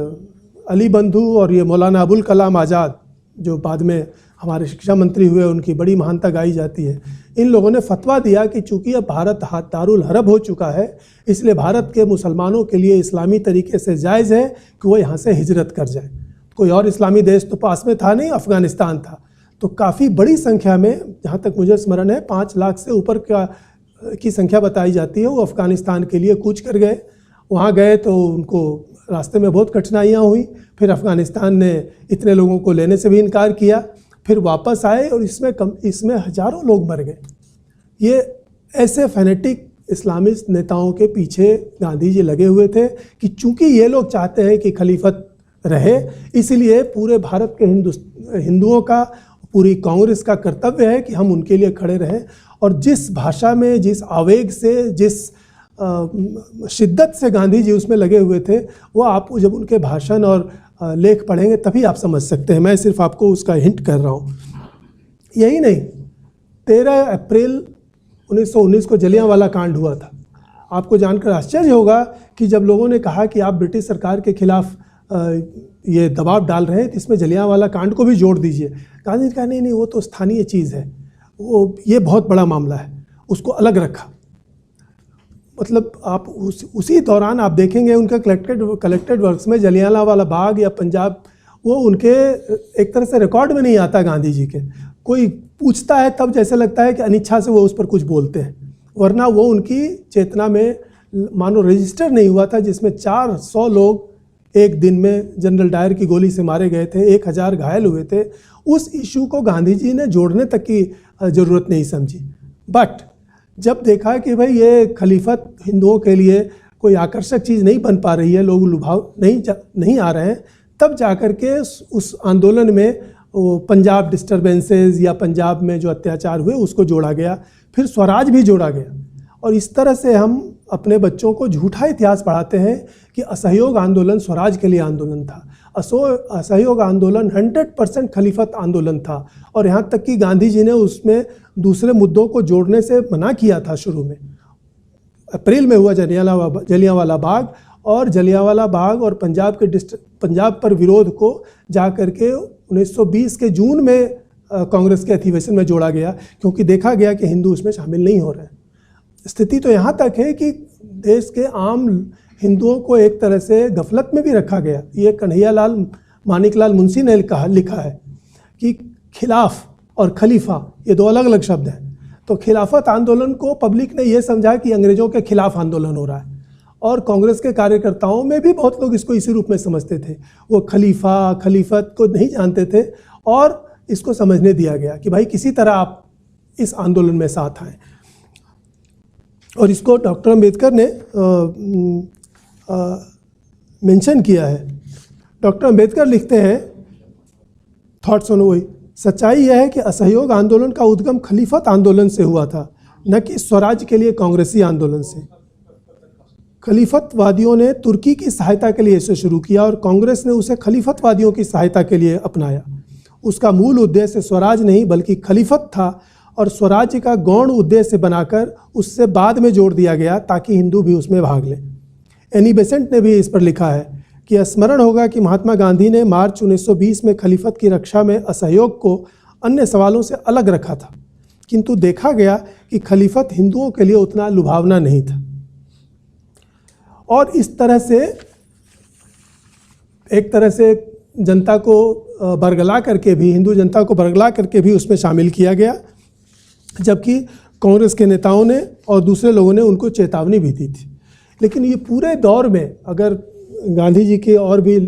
अली बंधु और ये मौलाना अबुल कलाम आज़ाद, जो बाद में हमारे शिक्षा मंत्री हुए, उनकी बड़ी महानता गाई जाती है, इन लोगों ने फतवा दिया कि चूँकि अब भारत दारुल हरब हो चुका है, इसलिए भारत के मुसलमानों के लिए इस्लामी तरीके से जायज़ है कि वो यहाँ से हिजरत कर जाए। कोई और इस्लामी देश तो पास में था नहीं, अफ़गानिस्तान था। तो काफ़ी बड़ी संख्या में, जहाँ तक मुझे स्मरण है 5 लाख से ऊपर की संख्या बताई जाती है, वो अफ़गानिस्तान के लिए कूच कर गए। वहाँ गए तो उनको रास्ते में बहुत कठिनाइयाँ हुई, फिर अफ़गानिस्तान ने इतने लोगों को लेने से भी इनकार किया, फिर वापस आए और इसमें हज़ारों लोग मर गए। ये ऐसे फैनेटिक इस्लामिस्ट नेताओं के पीछे गांधी जी लगे हुए थे कि चूँकि ये लोग चाहते हैं कि खलीफत रहे, इसलिए पूरे भारत के हिंदुओं का, पूरी कांग्रेस का कर्तव्य है कि हम उनके लिए खड़े रहें। और जिस भाषा में, जिस आवेग से, जिस शिद्दत से गांधी जी उसमें लगे हुए थे, वो आप जब उनके भाषण और लेख पढ़ेंगे तभी आप समझ सकते हैं। मैं सिर्फ आपको उसका हिंट कर रहा हूँ। यही नहीं, 13 अप्रैल 1919 को जलियांवाला कांड हुआ था। आपको जानकर आश्चर्य होगा कि जब लोगों ने कहा कि आप ब्रिटिश सरकार के खिलाफ ये दबाव डाल रहे हैं तो इसमें जलियांवाला कांड को भी जोड़ दीजिए। गांधी जी कहा नहीं, वो तो स्थानीय चीज़ है, वो ये बहुत बड़ा मामला है, उसको अलग रखा। मतलब आप उसी दौरान आप देखेंगे उनके कलेक्टेड वर्क्स में जलियांवाला बाग या पंजाब, वो उनके एक तरह से रिकॉर्ड में नहीं आता गांधी जी के। कोई पूछता है तब जैसे लगता है कि अनिच्छा से वो उस पर कुछ बोलते हैं, वरना वो उनकी चेतना में मानो रजिस्टर नहीं हुआ था, जिसमें 400 लोग एक दिन में जनरल डायर की गोली से मारे गए थे, 1000 घायल हुए थे। उस इशू को गांधी जी ने जोड़ने तक की ज़रूरत नहीं समझी। बट जब देखा कि भाई ये खलीफत हिंदुओं के लिए कोई आकर्षक चीज़ नहीं बन पा रही है, लोग लुभाव नहीं आ रहे हैं, तब जाकर के उस आंदोलन में वो पंजाब डिस्टर्बेंसेस या पंजाब में जो अत्याचार हुए उसको जोड़ा गया, फिर स्वराज भी जोड़ा गया। और इस तरह से हम अपने बच्चों को झूठा इतिहास पढ़ाते हैं कि असहयोग आंदोलन स्वराज के लिए आंदोलन था। असहयोग आंदोलन 100% खलीफत आंदोलन था, और यहाँ तक कि गांधी जी ने उसमें दूसरे मुद्दों को जोड़ने से मना किया था। शुरू में अप्रैल में हुआ जलियांवाला बाग, और जलियांवाला बाग और पंजाब पर विरोध को जा करके 1920 के जून में कांग्रेस के अधिवेशन में जोड़ा गया, क्योंकि देखा गया कि हिंदू उसमें शामिल नहीं हो रहे हैं। स्थिति तो यहाँ तक है कि देश के आम हिंदुओं को एक तरह से गफलत में भी रखा गया। ये कन्हैयालाल मानिकलाल मुंशी ने लिखा है कि खिलाफ और खलीफा ये दो अलग अलग शब्द हैं। तो खिलाफत आंदोलन को पब्लिक ने ये समझा कि अंग्रेज़ों के खिलाफ आंदोलन हो रहा है, और कांग्रेस के कार्यकर्ताओं में भी बहुत लोग इसको इसी रूप में समझते थे। वो खलीफत को नहीं जानते थे, और इसको समझने दिया गया कि भाई किसी तरह आप इस आंदोलन में साथ आएँ। और इसको डॉक्टर अम्बेडकर ने मेंशन किया है। डॉक्टर अम्बेडकर लिखते हैं, थॉट्स ऑन वही, सच्चाई यह है कि असहयोग आंदोलन का उद्गम खलीफत आंदोलन से हुआ था, न कि स्वराज के लिए कांग्रेसी आंदोलन से। खलीफतवादियों ने तुर्की की सहायता के लिए इसे शुरू किया, और कांग्रेस ने उसे खलीफतवादियों की सहायता के लिए अपनाया। उसका मूल उद्देश्य स्वराज नहीं बल्कि खलीफत था, और स्वराज्य का गौण उद्देश्य बनाकर उससे बाद में जोड़ दिया गया ताकि हिंदू भी उसमें भाग लें। एनी बेसेंट ने भी इस पर लिखा है कि स्मरण होगा कि महात्मा गांधी ने मार्च 1920 में खलीफत की रक्षा में असहयोग को अन्य सवालों से अलग रखा था, किंतु देखा गया कि खलीफत हिंदुओं के लिए उतना लुभावना नहीं था। और इस तरह से एक तरह से जनता को बरगला करके भी, हिंदू जनता को बरगला करके भी उसमें शामिल किया गया, जबकि कांग्रेस के नेताओं ने और दूसरे लोगों ने उनको चेतावनी भी दी थी। लेकिन ये पूरे दौर में अगर गांधी जी के और भी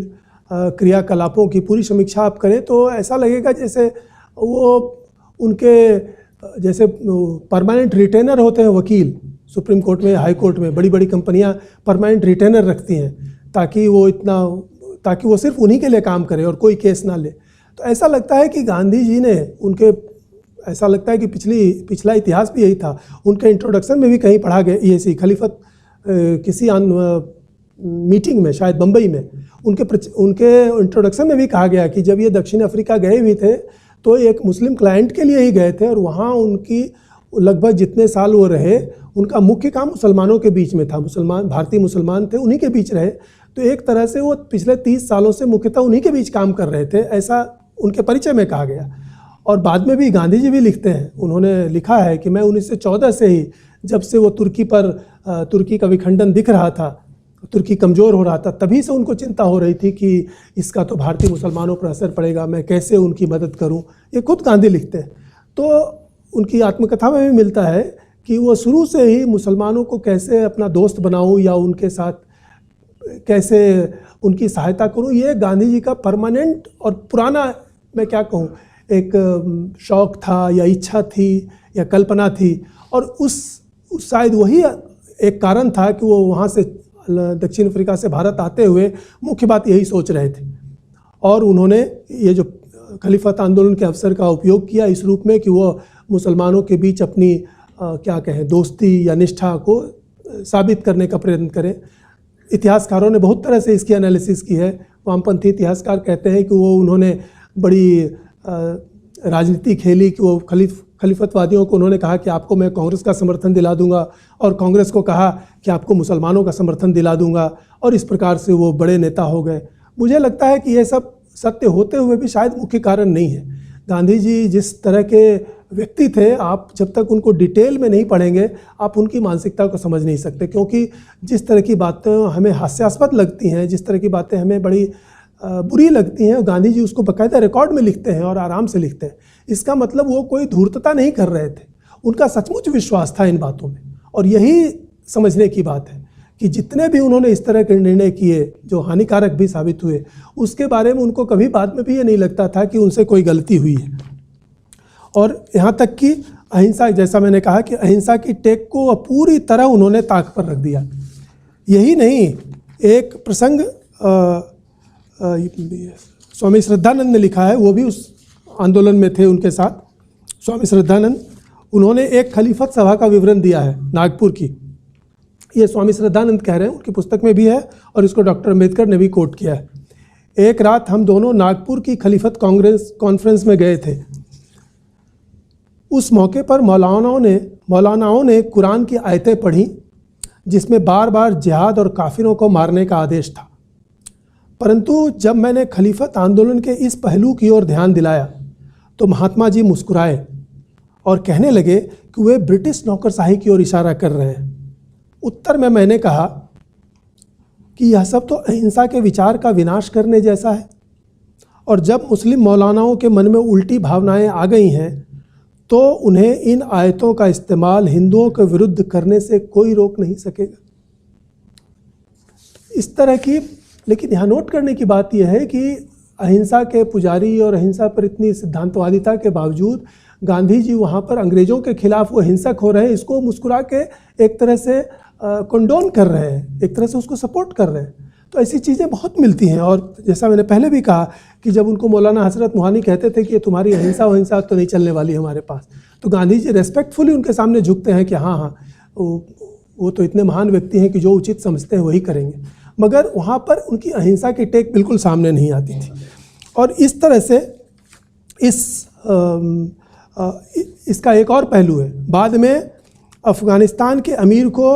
क्रियाकलापों की पूरी समीक्षा आप करें तो ऐसा लगेगा जैसे वो उनके जैसे परमानेंट रिटेनर होते हैं वकील, सुप्रीम कोर्ट में, हाई कोर्ट में बड़ी बड़ी कंपनियां परमानेंट रिटेनर रखती हैं ताकि वो सिर्फ उन्हीं के लिए काम करे और कोई केस ना ले। तो ऐसा लगता है कि गांधी जी ने ऐसा लगता है कि पिछला इतिहास भी यही था। उनके इंट्रोडक्शन में भी कहीं पढ़ा गया ये खलीफत किसी मीटिंग में, शायद बम्बई में, उनके इंट्रोडक्शन में भी कहा गया कि जब ये दक्षिण अफ्रीका गए भी थे तो एक मुस्लिम क्लाइंट के लिए ही गए थे, और वहाँ उनकी लगभग जितने साल वो रहे उनका मुख्य काम मुसलमानों के बीच में था। भारतीय मुसलमान थे, उन्हीं के बीच रहे। तो एक तरह से वो पिछले 30 सालों से मुख्यतः उन्हीं के बीच काम कर रहे थे, ऐसा उनके परिचय में कहा गया। और बाद में भी गांधी जी भी लिखते हैं, उन्होंने लिखा है कि मैं 1914 से ही, जब से वो तुर्की का विखंडन दिख रहा था, तुर्की कमज़ोर हो रहा था, तभी से उनको चिंता हो रही थी कि इसका तो भारतीय मुसलमानों पर असर पड़ेगा, मैं कैसे उनकी मदद करूं। ये खुद गांधी लिखते हैं। तो उनकी आत्मकथा में भी मिलता है कि वो शुरू से ही मुसलमानों को कैसे अपना दोस्त बनाऊं या उनके साथ कैसे उनकी सहायता करूं, ये गांधी जी का परमानेंट और पुराना, मैं क्या कहूं, एक शौक़ था या इच्छा थी या कल्पना थी। और उस शायद वही एक कारण था कि वो वहाँ से दक्षिण अफ्रीका से भारत आते हुए मुख्य बात यही सोच रहे थे। और उन्होंने ये जो खलीफत आंदोलन के अवसर का उपयोग किया इस रूप में कि वो मुसलमानों के बीच अपनी क्या कहें, दोस्ती या निष्ठा को साबित करने का प्रयत्न करें। इतिहासकारों ने बहुत तरह से इसकी एनालिसिस की है। वामपंथी इतिहासकार कहते हैं कि वो उन्होंने बड़ी राजनीति खेली कि वो खलीफतवादियों को उन्होंने कहा कि आपको मैं कांग्रेस का समर्थन दिला दूंगा, और कांग्रेस को कहा कि आपको मुसलमानों का समर्थन दिला दूंगा, और इस प्रकार से वो बड़े नेता हो गए। मुझे लगता है कि ये सब सत्य होते हुए भी शायद मुख्य कारण नहीं है। गांधी जी जिस तरह के व्यक्ति थे, आप जब तक उनको डिटेल में नहीं पढ़ेंगे आप उनकी मानसिकता को समझ नहीं सकते, क्योंकि जिस तरह की बातें हमें हास्यास्पद लगती हैं, जिस तरह की बातें हमें बड़ी बुरी लगती हैं, गांधी जी उसको बाकायदा रिकॉर्ड में लिखते हैं और आराम से लिखते हैं। इसका मतलब वो कोई धूर्तता नहीं कर रहे थे, उनका सचमुच विश्वास था इन बातों में। और यही समझने की बात है कि जितने भी उन्होंने इस तरह के निर्णय किए जो हानिकारक भी साबित हुए, उसके बारे में उनको कभी बाद में भी ये नहीं लगता था कि उनसे कोई गलती हुई है। और यहाँ तक कि अहिंसा, जैसा मैंने कहा कि अहिंसा की टेक को पूरी तरह उन्होंने ताक पर रख दिया। यही नहीं, एक प्रसंग स्वामी श्रद्धानंद ने लिखा है, वो भी उस आंदोलन में थे उनके साथ। स्वामी श्रद्धानंद, उन्होंने एक खलीफत सभा का विवरण दिया है नागपुर की। ये स्वामी श्रद्धानंद कह रहे हैं, उनकी पुस्तक में भी है और इसको डॉक्टर अम्बेडकर ने भी कोट किया है। एक रात हम दोनों नागपुर की खलीफत कॉन्फ्रेंस में गए थे। उस मौके पर मौलानाओं ने कुरान की आयतें पढ़ी जिसमें बार बार जिहाद और काफिरों को मारने का आदेश था। परंतु जब मैंने खलीफत आंदोलन के इस पहलू की ओर ध्यान दिलाया तो महात्मा जी मुस्कुराए और कहने लगे कि वे ब्रिटिश नौकरशाही की ओर इशारा कर रहे हैं। उत्तर में मैंने कहा कि यह सब तो अहिंसा के विचार का विनाश करने जैसा है, और जब मुस्लिम मौलानाओं के मन में उल्टी भावनाएं आ गई हैं तो उन्हें इन आयतों का इस्तेमाल हिंदुओं के विरुद्ध करने से कोई रोक नहीं सकेगा। इस तरह की, लेकिन यहाँ नोट करने की बात यह है कि अहिंसा के पुजारी और अहिंसा पर इतनी सिद्धांतवादिता के बावजूद गांधी जी वहाँ पर अंग्रेज़ों के खिलाफ वो हिंसक हो रहे हैं, इसको मुस्कुरा के एक तरह से कंडोन कर रहे हैं, एक तरह से उसको सपोर्ट कर रहे हैं। तो ऐसी चीज़ें बहुत मिलती हैं। और जैसा मैंने पहले भी कहा कि जब उनको मौलाना हजरत मोहानी कहते थे कि ये तुम्हारी अहिंसा तो नहीं चलने वाली हमारे पास, तो गांधी जी रेस्पेक्टफुली उनके सामने झुकते हैं कि हाँ वो तो इतने महान व्यक्ति हैं कि जो उचित समझते हैं वही करेंगे। मगर वहाँ पर उनकी अहिंसा की टेक बिल्कुल सामने नहीं आती थी। और इस तरह से इसका एक और पहलू है। बाद में अफ़गानिस्तान के अमीर को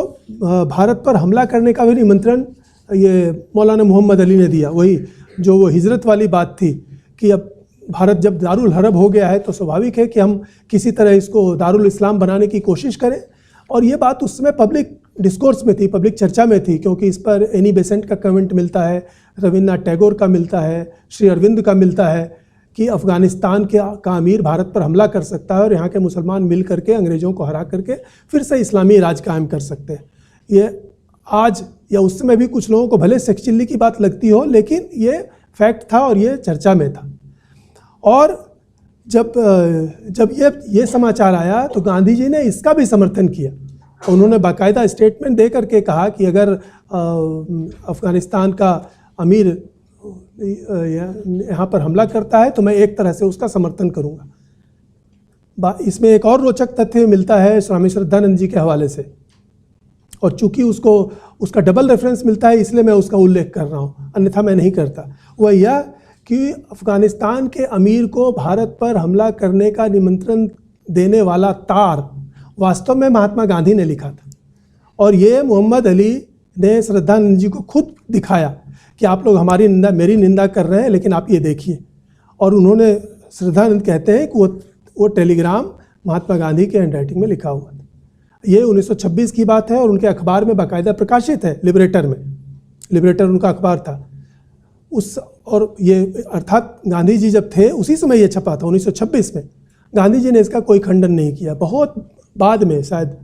भारत पर हमला करने का भी निमंत्रण ये मौलाना मोहम्मद अली ने दिया। वही जो वो हिजरत वाली बात थी कि अब भारत जब दारुल हरब हो गया है तो स्वाभाविक है कि हम किसी तरह इसको दारुल इस्लाम बनाने की कोशिश करें। और ये बात उस समय पब्लिक डिस्कोर्स में थी, पब्लिक चर्चा में थी, क्योंकि इस पर एनी बेसेंट का कमेंट मिलता है, रविन्द्रनाथ टैगोर का मिलता है, श्री अरविंद का मिलता है कि अफ़गानिस्तान का अमीर भारत पर हमला कर सकता है और यहाँ के मुसलमान मिल करके अंग्रेज़ों को हरा करके फिर से इस्लामी राज कायम कर सकते हैं। ये आज या उस समय भी कुछ लोगों को भले सेक्स चिल्ली की बात लगती हो, लेकिन ये फैक्ट था और ये चर्चा में था। और जब ये समाचार आया तो गांधी जी ने इसका भी समर्थन किया। उन्होंने बाकायदा स्टेटमेंट दे करके कहा कि अगर अफ़गानिस्तान का अमीर यहाँ पर हमला करता है तो मैं एक तरह से उसका समर्थन करूँगा। इसमें एक और रोचक तथ्य मिलता है स्वामी श्रद्धानंद जी के हवाले से, और चूंकि उसका डबल रेफरेंस मिलता है इसलिए मैं उसका उल्लेख कर रहा हूँ, अन्यथा मैं नहीं करता। वह यह कि अफ़गानिस्तान के अमीर को भारत पर हमला करने का निमंत्रण देने वाला तार वास्तव में महात्मा गांधी ने लिखा था, और ये मोहम्मद अली ने श्रद्धानंद जी को खुद दिखाया कि आप लोग मेरी निंदा कर रहे हैं, लेकिन आप ये देखिए। और उन्होंने, श्रद्धानंद कहते हैं कि वो टेलीग्राम महात्मा गांधी के हैंडराइटिंग में लिखा हुआ था। ये 1926 की बात है और उनके अखबार में बाकायदा प्रकाशित है, लिबरेटर उनका अखबार था और ये अर्थात गांधी जी जब थे उसी समय ये छपा था 1926 में। गांधी जी ने इसका कोई खंडन नहीं किया। बहुत बाद में, शायद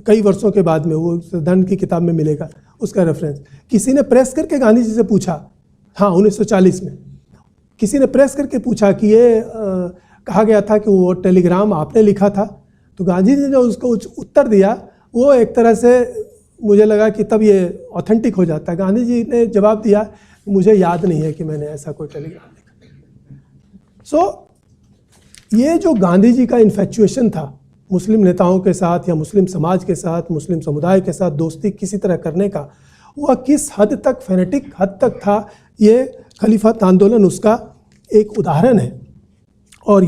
कई वर्षों के बाद में, वो श्रद्धानंद की किताब में मिलेगा उसका रेफरेंस। किसी ने प्रेस करके गांधी जी से पूछा, हाँ 1940 में किसी ने प्रेस करके पूछा कि ये कहा गया था कि वो टेलीग्राम आपने लिखा था, तो गांधी जी ने उसको उत्तर दिया। वो एक तरह से मुझे लगा कि तब ये ऑथेंटिक हो जाता है। गांधी जी ने जवाब दिया, मुझे याद नहीं है कि मैंने ऐसा कोई टेलीग्राम लिखा। ये जो गांधी जी का इन्फेक्चुएशन था मुस्लिम नेताओं के साथ या मुस्लिम समाज के साथ, मुस्लिम समुदाय के साथ दोस्ती किसी तरह करने का, वह किस हद तक फेनेटिक हद तक था, ये खलीफत आंदोलन उसका एक उदाहरण है। और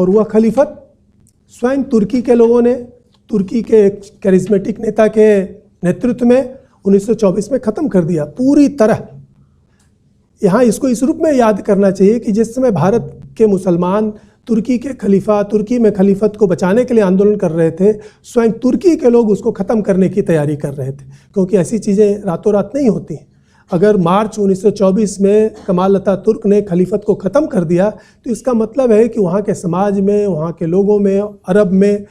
वह खलीफत स्वयं तुर्की के लोगों ने, तुर्की के एक कैरिज्मेटिक नेता के नेतृत्व में 1924 में ख़त्म कर दिया पूरी तरह। यहाँ इसको इस रूप में याद करना चाहिए कि जिस समय भारत के मुसलमान तुर्की में खलीफत को बचाने के लिए आंदोलन कर रहे थे, स्वयं तुर्की के लोग उसको ख़त्म करने की तैयारी कर रहे थे, क्योंकि ऐसी चीज़ें रातों रात नहीं होती। अगर मार्च 1924 में कमाल अतातुर्क ने खलीफत को ख़त्म कर दिया तो इसका मतलब है कि वहाँ के समाज में, वहाँ के लोगों में, अरब में,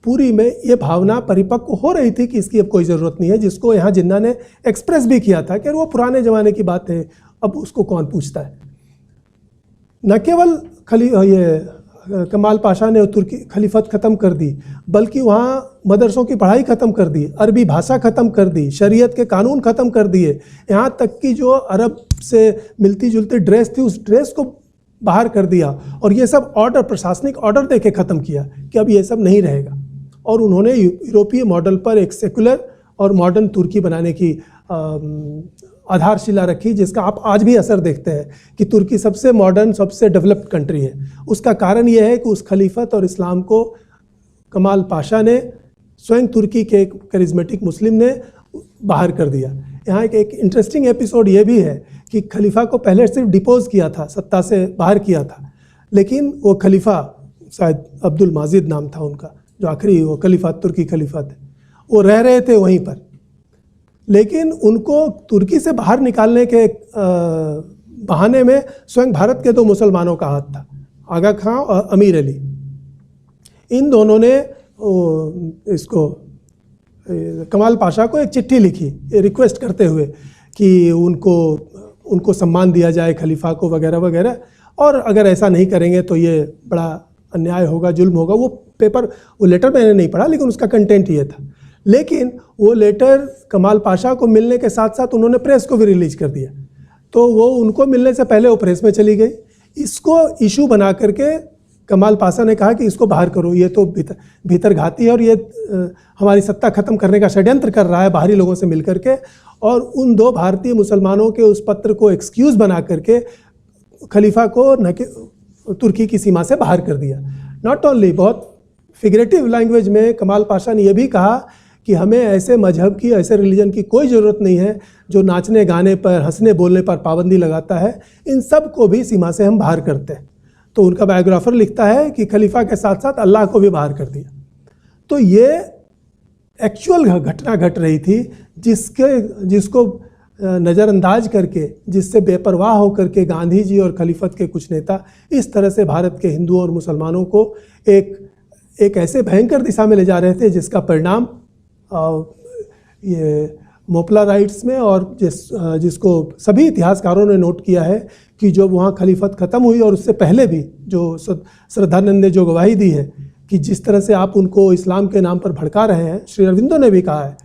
पूरी में ये भावना परिपक्व हो रही थी कि इसकी अब कोई ज़रूरत नहीं है, जिसको यहाँ जिन्ना ने एक्सप्रेस भी किया था कि वो पुराने ज़माने की बात है, अब उसको कौन पूछता है। न केवल ये कमाल पाशा ने तुर्की खलीफत ख़त्म कर दी, बल्कि वहाँ मदरसों की पढ़ाई ख़त्म कर दी, अरबी भाषा ख़त्म कर दी, शरीयत के कानून ख़त्म कर दिए, यहाँ तक कि जो अरब से मिलती जुलती ड्रेस थी उस ड्रेस को बाहर कर दिया। और ये सब ऑर्डर, प्रशासनिक ऑर्डर दे के ख़त्म किया कि अब ये सब नहीं रहेगा। और उन्होंने यूरोपीय मॉडल पर एक सेकुलर और मॉडर्न तुर्की बनाने की आधारशिला रखी, जिसका आप आज भी असर देखते हैं कि तुर्की सबसे मॉडर्न, सबसे डेवलप्ड कंट्री है। उसका कारण यह है कि उस खलीफत और इस्लाम को कमाल पाशा ने, स्वयं तुर्की के एक करिश्मेटिक मुस्लिम ने बाहर कर दिया। यहाँ एक इंटरेस्टिंग एपिसोड ये भी है कि खलीफा को पहले सिर्फ डिपोज किया था, सत्ता से बाहर किया था, लेकिन वो खलीफा, शायद अब्दुल माजिद नाम था उनका, जो आखिरी वो खलीफा, तुर्की खलीफा थे, वो रह रहे थे वहीं पर, लेकिन उनको तुर्की से बाहर निकालने के बहाने में स्वयं भारत के दो मुसलमानों का हाथ था, आगा खां और अमीर अली। इन दोनों ने इसको कमाल पाशा को एक चिट्ठी लिखी रिक्वेस्ट करते हुए कि उनको सम्मान दिया जाए, खलीफा को वगैरह वगैरह, और अगर ऐसा नहीं करेंगे तो ये बड़ा अन्याय होगा, जुल्म होगा। वो लेटर मैंने नहीं पढ़ा, लेकिन उसका कंटेंट ये था। लेकिन वो लेटर कमाल पाशा को मिलने के साथ साथ उन्होंने प्रेस को भी रिलीज कर दिया, तो वो उनको मिलने से पहले वो प्रेस में चली गई। इसको इशू बना करके कमाल पाशा ने कहा कि इसको बाहर करो, ये तो भीतर घाती है और ये हमारी सत्ता ख़त्म करने का षड्यंत्र कर रहा है बाहरी लोगों से मिल करके। और उन दो भारतीय मुसलमानों के उस पत्र को एक्सक्यूज़ बना करके खलीफा को तुर्की की सीमा से बाहर कर दिया। नॉट ओनली, बहुत फिगरेटिव लैंग्वेज में कमाल पाशा ने यह भी कहा कि हमें ऐसे मजहब की, ऐसे रिलीजन की कोई ज़रूरत नहीं है जो नाचने गाने पर, हंसने बोलने पर पाबंदी लगाता है, इन सब को भी सीमा से हम बाहर करते हैं। तो उनका बायोग्राफर लिखता है कि खलीफा के साथ साथ अल्लाह को भी बाहर कर दिया। तो ये एक्चुअल घटना घट रही थी, जिसको नज़रअंदाज करके, जिससे बेपरवाह होकर के गांधी जी और खलीफत के कुछ नेता इस तरह से भारत के हिंदुओं और मुसलमानों को एक ऐसे भयंकर दिशा में ले जा रहे थे, जिसका परिणाम ये मोपला राइट्स में, और जिसको सभी इतिहासकारों ने नोट किया है कि जो वहाँ खलीफत ख़त्म हुई और उससे पहले भी जो श्रद्धानंद ने जो गवाही दी है कि जिस तरह से आप उनको इस्लाम के नाम पर भड़का रहे हैं, श्री अरविंदो ने भी कहा है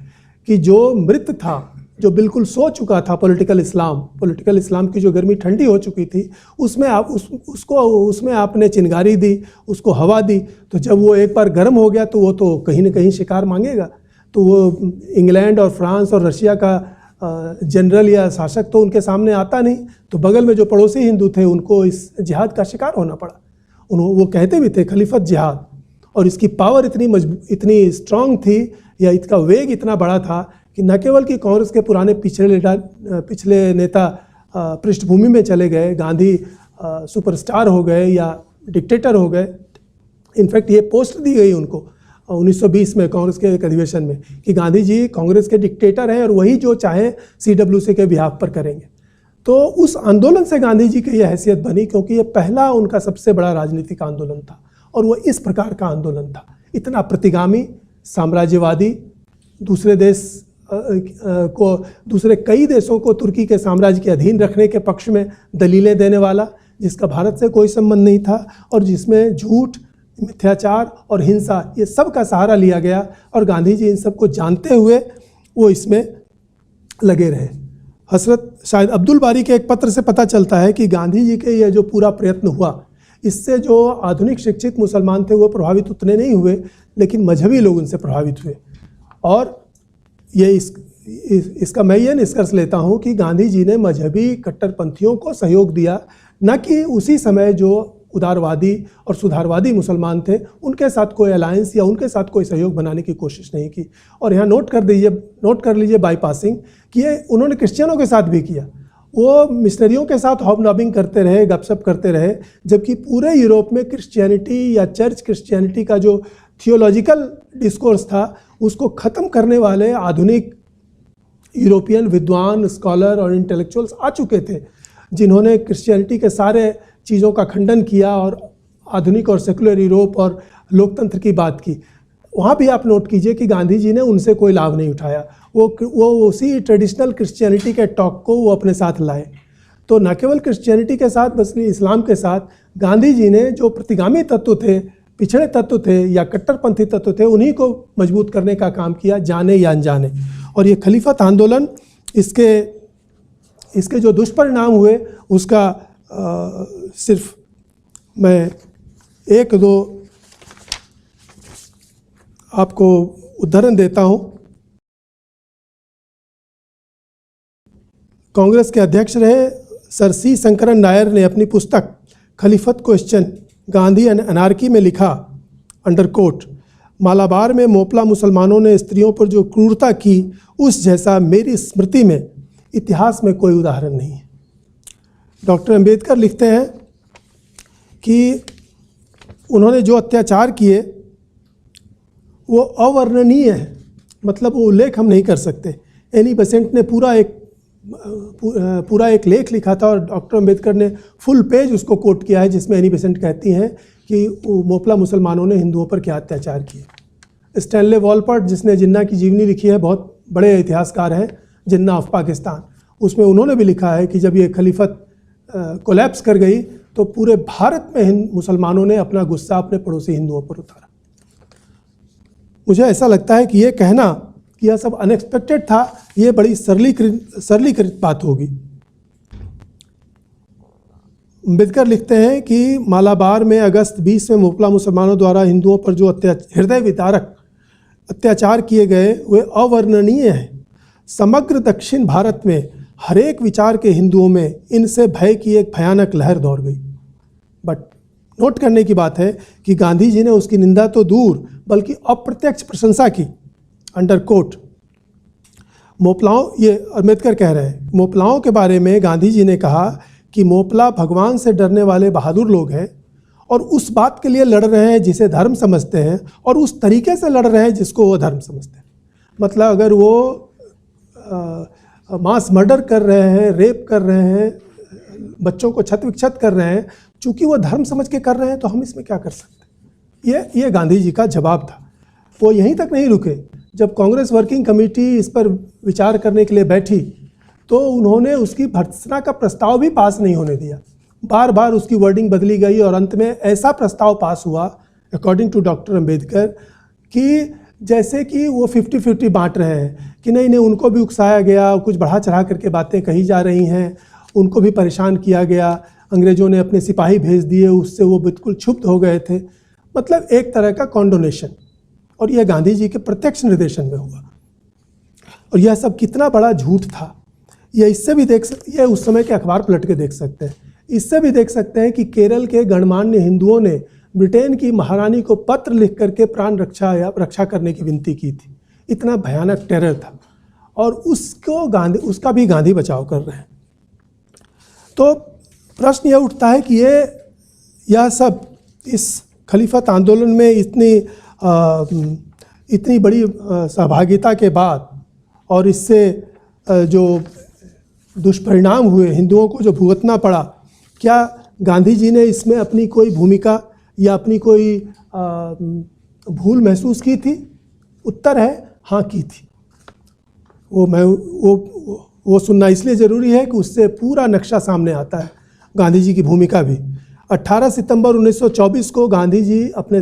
कि जो मृत था, जो बिल्कुल सो चुका था पॉलिटिकल इस्लाम की जो गर्मी ठंडी हो चुकी थी, उसमें उसमें आपने चिंगारी दी, उसको हवा दी, तो जब वो एक बार गर्म हो गया तो वो तो कहीं ना कहीं शिकार मांगेगा। तो वो इंग्लैंड और फ्रांस और रशिया का जनरल या शासक तो उनके सामने आता नहीं, तो बगल में जो पड़ोसी हिंदू थे उनको इस जिहाद का शिकार होना पड़ा। वो कहते भी थे खलीफत जिहाद, और इसकी पावर इतनी स्ट्रांग थी, या इसका वेग इतना बड़ा था कि न केवल कि कांग्रेस के पुराने पिछले नेता पृष्ठभूमि में चले गए, गांधी सुपरस्टार हो गए या डिक्टेटर हो गए। इनफैक्ट ये पोस्ट दी गई उनको 1920 में कांग्रेस के एक अधिवेशन में कि गांधी जी कांग्रेस के डिक्टेटर हैं और वही जो चाहे CWC के बिहाफ पर करेंगे। तो उस आंदोलन से गांधी जी की यह हैसियत बनी, क्योंकि ये पहला उनका सबसे बड़ा राजनीतिक आंदोलन था, और वो इस प्रकार का आंदोलन था, इतना प्रतिगामी, साम्राज्यवादी, दूसरे कई देशों को तुर्की के साम्राज्य के अधीन रखने के पक्ष में दलीलें देने वाला, जिसका भारत से कोई संबंध नहीं था, और जिसमें झूठ, मिथ्याचार और हिंसा, ये सब का सहारा लिया गया। और गांधी जी इन सब को जानते हुए वो इसमें लगे रहे। हजरत शायद अब्दुल बारी के एक पत्र से पता चलता है कि गांधी जी के यह जो पूरा प्रयत्न हुआ, इससे जो आधुनिक शिक्षित मुसलमान थे वो प्रभावित उतने नहीं हुए, लेकिन मजहबी लोग उनसे प्रभावित हुए। और ये इसका मैं ये निष्कर्ष लेता हूँ कि गांधी जी ने मजहबी कट्टरपंथियों को सहयोग दिया, न कि उसी समय जो उदारवादी और सुधारवादी मुसलमान थे उनके साथ कोई अलायंस या उनके साथ कोई सहयोग बनाने की कोशिश नहीं की। और यहाँ नोट कर लीजिए बाईपासिंग कि ये उन्होंने क्रिश्चियनों के साथ भी किया। वो मिशनरियों के साथ हॉबनॉबिंग करते रहे, गपशप करते रहे, जबकि पूरे यूरोप में क्रिश्चियनिटी या चर्च क्रिश्चियनिटी का जो थियोलॉजिकल डिस्कोर्स था उसको ख़त्म करने वाले आधुनिक यूरोपियन विद्वान, स्कॉलर और इंटेलेक्चुअल्स आ चुके थे, जिन्होंने क्रिश्चियनिटी के सारे चीज़ों का खंडन किया और आधुनिक और सेकुलर यूरोप और लोकतंत्र की बात की। वहाँ भी आप नोट कीजिए कि गांधी जी ने उनसे कोई लाभ नहीं उठाया। वो उसी ट्रेडिशनल क्रिश्चियनिटी के टॉक को वो अपने साथ लाए। तो न केवल क्रिश्चियनिटी के साथ बल्कि इस्लाम के साथ गांधी जी ने जो प्रतिगामी तत्व थे, पिछड़े तत्व थे या कट्टरपंथी तत्व थे, उन्हीं को मजबूत करने का काम किया, जाने या अनजाने। और ये खलीफत आंदोलन, इसके जो दुष्परिणाम हुए उसका सिर्फ मैं एक दो आपको उदाहरण देता हूँ। कांग्रेस के अध्यक्ष रहे सर सी शंकरन नायर ने अपनी पुस्तक खलीफत क्वेश्चन गांधी एंड अनार्की में लिखा, अंडर कोट, मालाबार में मोपला मुसलमानों ने स्त्रियों पर जो क्रूरता की उस जैसा मेरी स्मृति में इतिहास में कोई उदाहरण नहीं है। डॉक्टर अंबेडकर लिखते हैं कि उन्होंने जो अत्याचार किए वो अवर्णनीय है, मतलब वो उल्लेख हम नहीं कर सकते। एनी बेसेंट ने पूरा एक लेख लिखा था और डॉक्टर अंबेडकर ने फुल पेज उसको कोट किया है, जिसमें एनी बेसेंट कहती हैं कि मोपला मुसलमानों ने हिंदुओं पर क्या अत्याचार किए। स्टैनले वॉलपर्ट, जिसने जिन्ना की जीवनी लिखी है, बहुत बड़े इतिहासकार हैं, जिन्ना ऑफ पाकिस्तान, उसमें उन्होंने भी लिखा है कि जब ये खलीफत कोलैप्स कर गई तो पूरे भारत में मुसलमानों ने अपना गुस्सा अपने पड़ोसी हिंदुओं पर उतारा। मुझे ऐसा लगता है कि ये कहना कि यह सब अनएक्सपेक्टेड था, ये बड़ी सरलीकृत बात होगी। अम्बेडकर लिखते हैं कि मालाबार में अगस्त 20 में मोपला मुसलमानों द्वारा हिंदुओं पर जो हृदय विदारक अत्याचार किए गए वे अवर्णनीय हैं। समग्र दक्षिण भारत में हर एक विचार के हिंदुओं में इनसे भय की एक भयानक लहर दौड़ गई। बट नोट करने की बात है कि गांधी जी ने उसकी निंदा तो दूर बल्कि अप्रत्यक्ष प्रशंसा की, अंडर कोट। मोपलाओं, ये अम्बेडकर कह रहे हैं, मोपलाओं के बारे में गांधी जी ने कहा कि मोपला भगवान से डरने वाले बहादुर लोग हैं और उस बात के लिए लड़ रहे हैं जिसे धर्म समझते हैं और उस तरीके से लड़ रहे हैं जिसको वो धर्म समझते हैं। मतलब अगर वो मास मर्डर कर रहे हैं, रेप कर रहे हैं, बच्चों को छत विक्षत कर रहे हैं, चूंकि वो धर्म समझ के कर रहे हैं तो हम इसमें क्या कर सकते हैं। ये गांधी जी का जवाब था। वो यहीं तक नहीं रुके। जब कांग्रेस वर्किंग कमेटी इस पर विचार करने के लिए बैठी तो उन्होंने उसकी भर्त्सना का प्रस्ताव भी पास नहीं होने दिया। बार बार उसकी वर्डिंग बदली गई और अंत में ऐसा प्रस्ताव पास हुआ, अकॉर्डिंग टू डॉक्टर अंबेडकर, कि जैसे कि वो 50-50 बांट रहे हैं कि नहीं नहीं, उनको भी उकसाया गया, कुछ बढ़ा चढ़ा करके बातें कही जा रही हैं, उनको भी परेशान किया गया, अंग्रेज़ों ने अपने सिपाही भेज दिए, उससे वो बिल्कुल क्षुब्ध हो गए थे। मतलब एक तरह का कॉन्डोनेशन, और यह गांधी जी के प्रत्यक्ष निर्देशन में हुआ। और यह सब कितना बड़ा झूठ था, यह इससे भी यह उस समय के अखबार पलट के देख सकते हैं। इससे भी देख सकते हैं कि केरल के गणमान्य हिंदुओं ने ब्रिटेन की महारानी को पत्र लिख करके प्राण रक्षा करने की विनती की थी। इतना भयानक टेरर था और उसका भी गांधी बचाव कर रहे हैं। तो प्रश्न यह उठता है कि यह सब इस खलीफत आंदोलन में इतनी बड़ी सहभागिता के बाद और इससे जो दुष्परिणाम हुए, हिंदुओं को जो भुगतना पड़ा, क्या गांधी जी ने इसमें अपनी कोई भूमिका या अपनी कोई भूल महसूस की थी? उत्तर है हाँ, की थी। वो सुनना इसलिए ज़रूरी है कि उससे पूरा नक्शा सामने आता है, गांधी जी की भूमिका भी। 18 सितंबर 1924 को गांधी जी अपने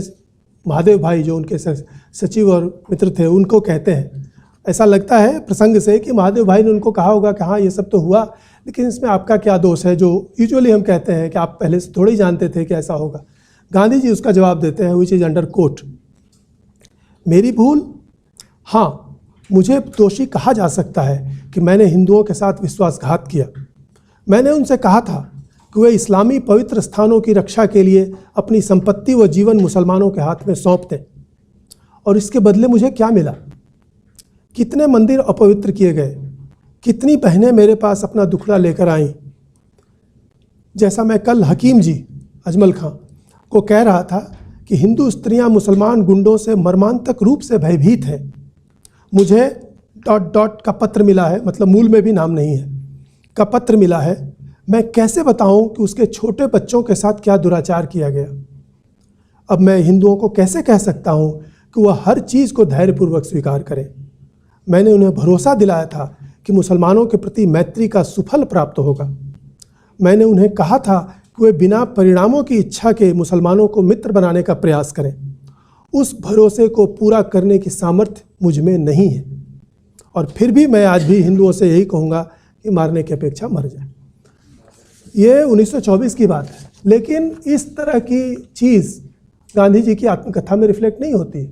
महादेव भाई, जो उनके सचिव और मित्र थे, उनको कहते हैं, ऐसा लगता है प्रसंग से कि महादेव भाई ने उनको कहा होगा कि हाँ ये सब तो हुआ, लेकिन इसमें आपका क्या दोष है, जो यूजुअली हम कहते हैं कि आप पहले से थोड़ी ही जानते थे कि ऐसा होगा। गांधी जी उसका जवाब देते हैं, विच इज़ अंडर कोट, मेरी भूल, हाँ मुझे दोषी कहा जा सकता है कि मैंने हिंदुओं के साथ विश्वासघात किया। मैंने उनसे कहा था कि वे इस्लामी पवित्र स्थानों की रक्षा के लिए अपनी संपत्ति व जीवन मुसलमानों के हाथ में सौंप दें, और इसके बदले मुझे क्या मिला? कितने मंदिर अपवित्र किए गए, कितनी बहनें मेरे पास अपना दुखड़ा लेकर आईं। जैसा मैं कल हकीम जी अजमल खां को कह रहा था कि हिंदू स्त्रियां मुसलमान गुंडों से मर्मांतक रूप से भयभीत हैं। मुझे ... का पत्र मिला है, मतलब मूल में भी नाम नहीं है, का पत्र मिला है। मैं कैसे बताऊं कि उसके छोटे बच्चों के साथ क्या दुराचार किया गया। अब मैं हिंदुओं को कैसे कह सकता हूं कि वह हर चीज़ को धैर्यपूर्वक स्वीकार करें। मैंने उन्हें भरोसा दिलाया था कि मुसलमानों के प्रति मैत्री का सुफल प्राप्त होगा। मैंने उन्हें कहा था कि वे बिना परिणामों की इच्छा के मुसलमानों को मित्र बनाने का प्रयास करें, उस भरोसे को पूरा करने की सामर्थ्य मुझ में नहीं है। और फिर भी मैं आज भी हिंदुओं से यही कहूँगा कि मारने की अपेक्षा मर जाए। ये 1924 की बात है, लेकिन इस तरह की चीज़ गांधी जी की आत्मकथा में रिफ्लेक्ट नहीं होती।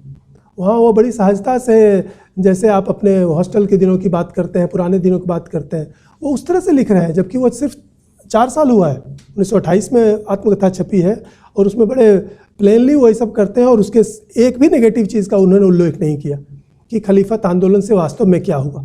वहाँ वो बड़ी सहजता से, जैसे आप अपने हॉस्टल के दिनों की बात करते हैं, पुराने दिनों की बात करते हैं, वो उस तरह से लिख रहे हैं, जबकि वो सिर्फ 4 साल हुआ है। 1928 में आत्मकथा छपी है और उसमें बड़े प्लेनली वही सब करते हैं, और उसके एक भी नेगेटिव चीज़ का उन्होंने उल्लेख नहीं किया कि खलीफत आंदोलन से वास्तव में क्या हुआ।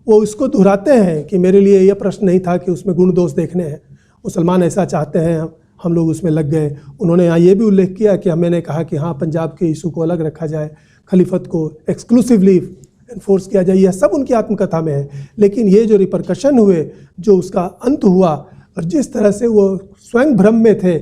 वो इसको दोहराते हैं कि मेरे लिए यह प्रश्न नहीं था कि उसमें गुण दोष देखने हैं, मुसलमान ऐसा चाहते हैं, हम लोग उसमें लग गए। उन्होंने यहाँ ये भी उल्लेख किया कि मैंने कहा कि हाँ, पंजाब के इशू को अलग रखा जाए, खलीफत को एक्सक्लूसिवली इन्फोर्स किया जाए, यह सब उनकी आत्मकथा में है। लेकिन ये जो रिपरकशन हुए, जो उसका अंत हुआ, और जिस तरह से वो स्वयं भ्रम में थे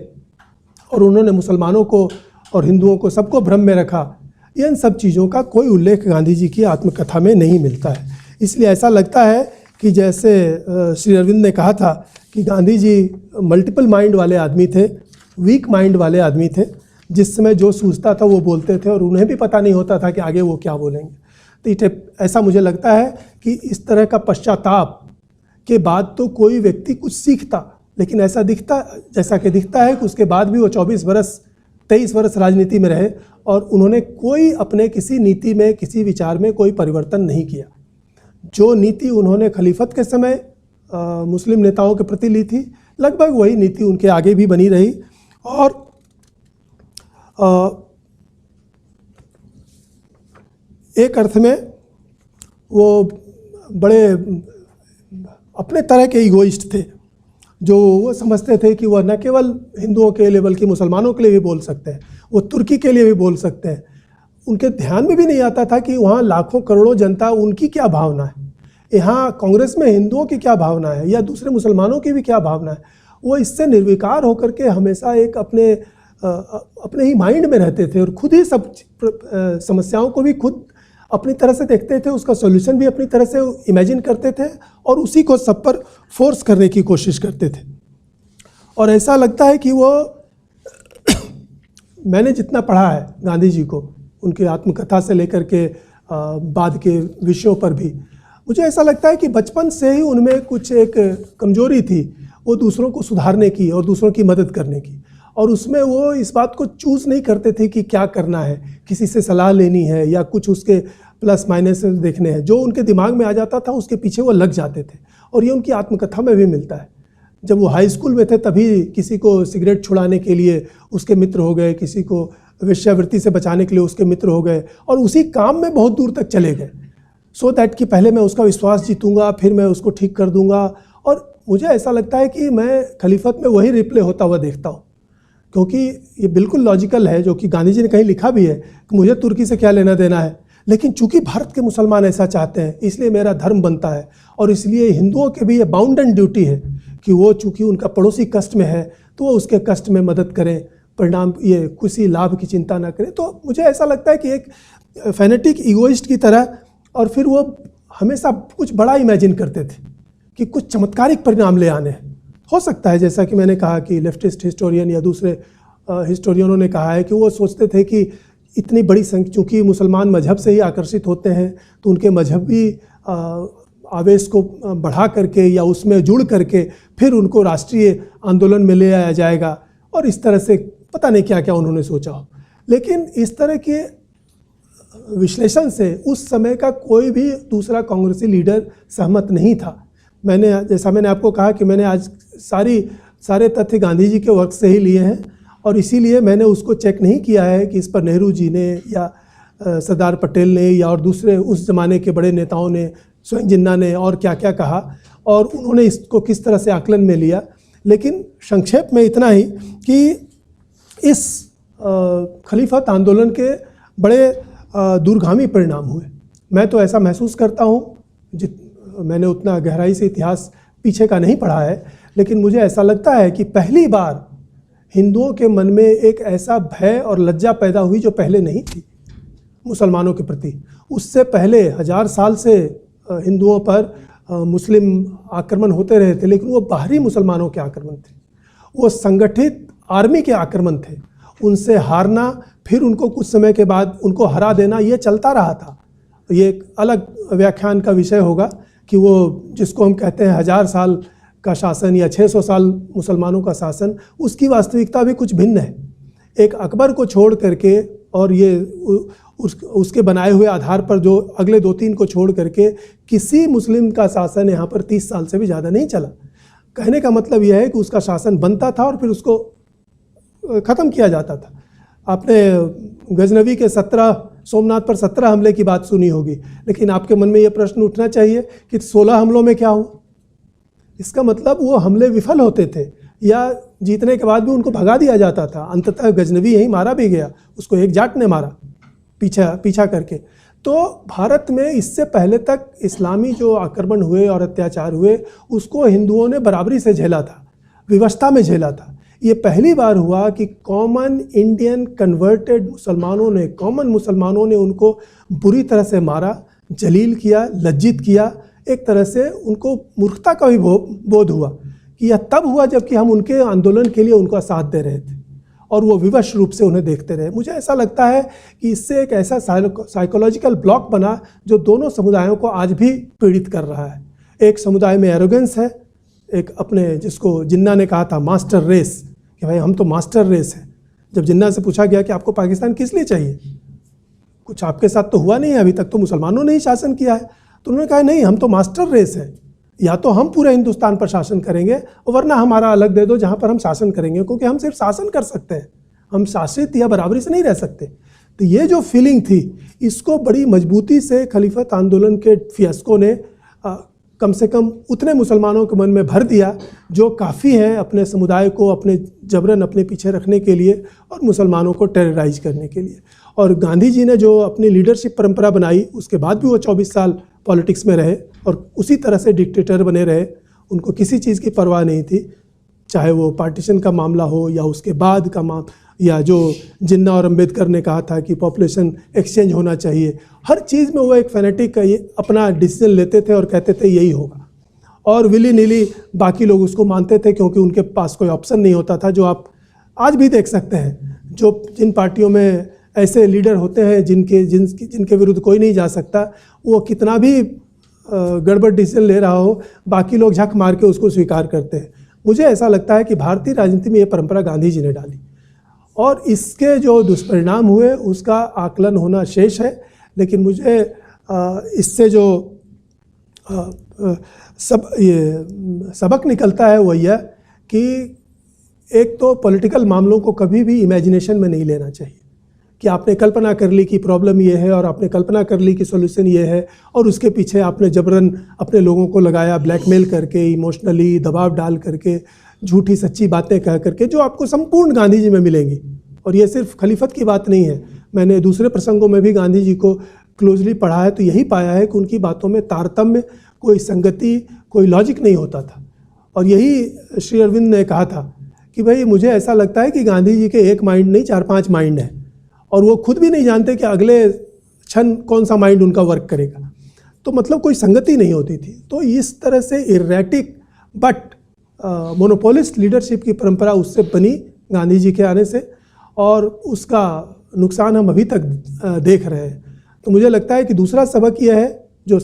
और उन्होंने मुसलमानों को और हिंदुओं को सबको भ्रम में रखा, इन सब चीज़ों का कोई उल्लेख गांधी जी की आत्मकथा में नहीं मिलता है। इसलिए ऐसा लगता है कि जैसे श्री अरविंद ने कहा था कि गांधी जी मल्टीपल माइंड वाले आदमी थे, वीक माइंड वाले आदमी थे, जिस समय जो सूझता था वो बोलते थे और उन्हें भी पता नहीं होता था कि आगे वो क्या बोलेंगे। तो ऐसा मुझे लगता है कि इस तरह का पश्चाताप के बाद तो कोई व्यक्ति कुछ सीखता, लेकिन ऐसा दिखता है कि उसके बाद भी वो 23 वर्ष राजनीति में रहे और उन्होंने कोई अपने किसी नीति में, किसी विचार में कोई परिवर्तन नहीं किया। जो नीति उन्होंने खलीफत के समय मुस्लिम नेताओं के प्रति ली थी, लगभग वही नीति उनके आगे भी बनी रही। और एक अर्थ में वो बड़े अपने तरह के इगोइस्ट थे, जो वो समझते थे कि वह न केवल हिंदुओं के लिए बल्कि मुसलमानों के लिए भी बोल सकते हैं, वो तुर्की के लिए भी बोल सकते हैं। उनके ध्यान में भी नहीं आता था कि वहाँ लाखों करोड़ों जनता, उनकी क्या भावना है, यहाँ कांग्रेस में हिंदुओं की क्या भावना है या दूसरे मुसलमानों की भी क्या भावना है। वो इससे निर्विकार होकर के हमेशा एक अपने ही माइंड में रहते थे और खुद ही सब समस्याओं को भी खुद अपनी तरह से देखते थे, उसका सॉल्यूशन भी अपनी तरह से इमेजिन करते थे और उसी को सब पर फोर्स करने की कोशिश करते थे। और ऐसा लगता है कि वो मैंने जितना पढ़ा है गांधी जी को, उनकी आत्मकथा से लेकर के बाद के विषयों पर भी, मुझे ऐसा लगता है कि बचपन से ही उनमें कुछ एक कमजोरी थी, वो दूसरों को सुधारने की और दूसरों की मदद करने की। और उसमें वो इस बात को चूज़ नहीं करते थे कि क्या करना है, किसी से सलाह लेनी है या कुछ उसके प्लस माइनस देखने हैं। जो उनके दिमाग में आ जाता था उसके पीछे वो लग जाते थे। और ये उनकी आत्मकथा में भी मिलता है। जब वो हाई स्कूल में थे तभी किसी को सिगरेट छुड़ाने के लिए उसके मित्र हो गए, किसी को वेश्यावृत्ति से बचाने के लिए उसके मित्र हो गए, और उसी काम में बहुत दूर तक चले गए, सो दैट कि पहले मैं उसका विश्वास जीतूंगा, फिर मैं उसको ठीक कर दूंगा। और मुझे ऐसा लगता है कि मैं खलीफत में वही रिप्ले होता हुआ देखता हूँ, क्योंकि ये बिल्कुल लॉजिकल है, जो कि गांधी जी ने कहीं लिखा भी है कि मुझे तुर्की से क्या लेना देना है, लेकिन चूंकि भारत के मुसलमान ऐसा चाहते हैं इसलिए मेरा धर्म बनता है। और इसलिए हिंदुओं के भी ये बाउंड एंड ड्यूटी है कि वो चूंकि उनका पड़ोसी कष्ट में है तो वो उसके कष्ट में मदद करें, परिणाम ये किसी लाभ की चिंता ना करें। तो मुझे ऐसा लगता है कि एक फैनेटिक ईगोइस्ट की तरह, और फिर वो हमेशा कुछ बड़ा इमेजिन करते थे कि कुछ चमत्कारिक परिणाम ले आने हैं। हो सकता है, जैसा कि मैंने कहा कि लेफ्टिस्ट हिस्टोरियन या दूसरे हिस्टोरियनों ने कहा है कि वो सोचते थे कि इतनी बड़ी संख्या, चूँकि मुसलमान मजहब से ही आकर्षित होते हैं तो उनके मजहबी आवेश को बढ़ा करके या उसमें जुड़ करके फिर उनको राष्ट्रीय आंदोलन में ले आया जाएगा, और इस तरह से पता नहीं क्या क्या उन्होंने सोचा हो। लेकिन इस तरह के विश्लेषण से उस समय का कोई भी दूसरा कांग्रेसी लीडर सहमत नहीं था। जैसा मैंने आपको कहा कि मैंने आज सारे तथ्य गांधी जी के वर्क से ही लिए हैं, और इसीलिए मैंने उसको चेक नहीं किया है कि इस पर नेहरू जी ने या सरदार पटेल ने या और दूसरे उस ज़माने के बड़े नेताओं ने, स्वयं जिन्ना ने और क्या क्या कहा और उन्होंने इसको किस तरह से आकलन में लिया। लेकिन संक्षेप में इतना ही कि इस खलीफत आंदोलन के बड़े दूरगामी परिणाम हुए। मैं तो ऐसा महसूस करता हूँ, मैंने उतना गहराई से इतिहास पीछे का नहीं पढ़ा है, लेकिन मुझे ऐसा लगता है कि पहली बार हिंदुओं के मन में एक ऐसा भय और लज्जा पैदा हुई जो पहले नहीं थी मुसलमानों के प्रति। उससे पहले 1000 साल से हिंदुओं पर मुस्लिम आक्रमण होते रहे थे, लेकिन वो बाहरी मुसलमानों के आक्रमण थे। वो संगठित आर्मी के आक्रमण थे, उनसे हारना, फिर उनको कुछ समय के बाद उनको हरा देना, ये चलता रहा था। ये एक अलग व्याख्यान का विषय होगा कि वो जिसको हम कहते हैं 1000 साल का शासन या 600 साल मुसलमानों का शासन, उसकी वास्तविकता भी कुछ भिन्न है। एक अकबर को छोड़ करके और ये उसके बनाए हुए आधार पर जो अगले 2-3 को छोड़ करके किसी मुस्लिम का शासन यहाँ पर 30 साल से भी ज़्यादा नहीं चला। कहने का मतलब यह है कि उसका शासन बनता था और फिर उसको ख़त्म किया जाता था। आपने गजनवी के 17 सोमनाथ पर 17 हमले की बात सुनी होगी, लेकिन आपके मन में ये प्रश्न उठना चाहिए कि 16 हमलों में क्या हुआ। इसका मतलब वो हमले विफल होते थे या जीतने के बाद भी उनको भगा दिया जाता था। अंततः गजनवी यहीं मारा भी गया, उसको एक जाट ने मारा पीछा करके। तो भारत में इससे पहले तक इस्लामी जो आक्रमण हुए और अत्याचार हुए उसको हिंदुओं ने बराबरी से झेला था, विवशता में झेला था। ये पहली बार हुआ कि कॉमन इंडियन कन्वर्टेड कॉमन मुसलमानों ने उनको बुरी तरह से मारा, जलील किया, लज्जित किया। एक तरह से उनको मूर्खता का भी बोध हुआ कि यह तब हुआ जबकि हम उनके आंदोलन के लिए उनका साथ दे रहे थे और वो विवश रूप से उन्हें देखते रहे। मुझे ऐसा लगता है कि इससे एक ऐसा साइकोलॉजिकल ब्लॉक बना जो दोनों समुदायों को आज भी पीड़ित कर रहा है। एक समुदाय में एरोगेंस है, एक अपने जिसको जिन्ना ने कहा था मास्टर रेस, कि भाई हम तो मास्टर रेस हैं। जब जिन्ना से पूछा गया कि आपको पाकिस्तान किस लिए चाहिए, कुछ आपके साथ तो हुआ नहीं है, अभी तक तो मुसलमानों ने ही शासन किया है, तो उन्होंने कहा नहीं, हम तो मास्टर रेस है, या तो हम पूरे हिंदुस्तान पर शासन करेंगे और वरना हमारा अलग दे दो जहाँ पर हम शासन करेंगे, क्योंकि हम सिर्फ शासन कर सकते हैं, हम शासित या बराबरी से नहीं रह सकते। तो ये जो फीलिंग थी, इसको बड़ी मजबूती से खलीफत आंदोलन के फियास्को ने कम से कम उतने मुसलमानों के मन में भर दिया जो काफ़ी हैं अपने समुदाय को अपने जबरन अपने पीछे रखने के लिए और मुसलमानों को टेरराइज करने के लिए। और गांधी जी ने जो अपनी लीडरशिप परंपरा बनाई, उसके बाद भी वो 24 साल पॉलिटिक्स में रहे और उसी तरह से डिक्टेटर बने रहे। उनको किसी चीज़ की परवाह नहीं थी, चाहे वो पार्टीशन का मामला हो या उसके बाद का या जो जिन्ना और अंबेडकर ने कहा था कि पॉपुलेशन एक्सचेंज होना चाहिए, हर चीज़ में वो एक फैनेटिक अपना डिसीजन लेते थे और कहते थे यही होगा, और विली नीली बाकी लोग उसको मानते थे क्योंकि उनके पास कोई ऑप्शन नहीं होता था। जो आप आज भी देख सकते हैं, जिन पार्टियों में ऐसे लीडर होते हैं जिनके विरुद्ध कोई नहीं जा सकता, वो कितना भी गड़बड़ डिसीजन ले रहा हो, बाकी लोग झक मार के उसको स्वीकार करते हैं। मुझे ऐसा लगता है कि भारतीय राजनीति में ये परंपरा गांधी जी ने डाली और इसके जो दुष्परिणाम हुए उसका आकलन होना शेष है। लेकिन मुझे इससे जो सबक निकलता है वो यह कि एक तो पॉलिटिकल मामलों को कभी भी इमेजिनेशन में नहीं लेना चाहिए कि आपने कल्पना कर ली कि प्रॉब्लम ये है और आपने कल्पना कर ली कि सॉल्यूशन ये है और उसके पीछे आपने जबरन अपने लोगों को लगाया, ब्लैकमेल करके, इमोशनली दबाव डाल करके, झूठी सच्ची बातें कह करके, जो आपको संपूर्ण गांधी जी में मिलेंगी। और ये सिर्फ खलीफत की बात नहीं है, मैंने दूसरे प्रसंगों में भी गांधी जी को क्लोजली पढ़ा है तो यही पाया है कि उनकी बातों में तारतम्य, कोई संगति, कोई लॉजिक नहीं होता था। और यही श्री अरविंद ने कहा था कि भाई मुझे ऐसा लगता है कि गांधी जी के एक माइंड नहीं 4-5 माइंड है और वो खुद भी नहीं जानते कि अगले क्षण कौन सा माइंड उनका वर्क करेगा। तो मतलब कोई संगति नहीं होती थी। तो इस तरह से इरेटिक बट मोनोपोलिस्ट लीडरशिप की परंपरा उससे बनी गांधी जी के आने से, और उसका नुकसान हम अभी तक देख रहे हैं। तो मुझे लगता है कि दूसरा सबक यह है जो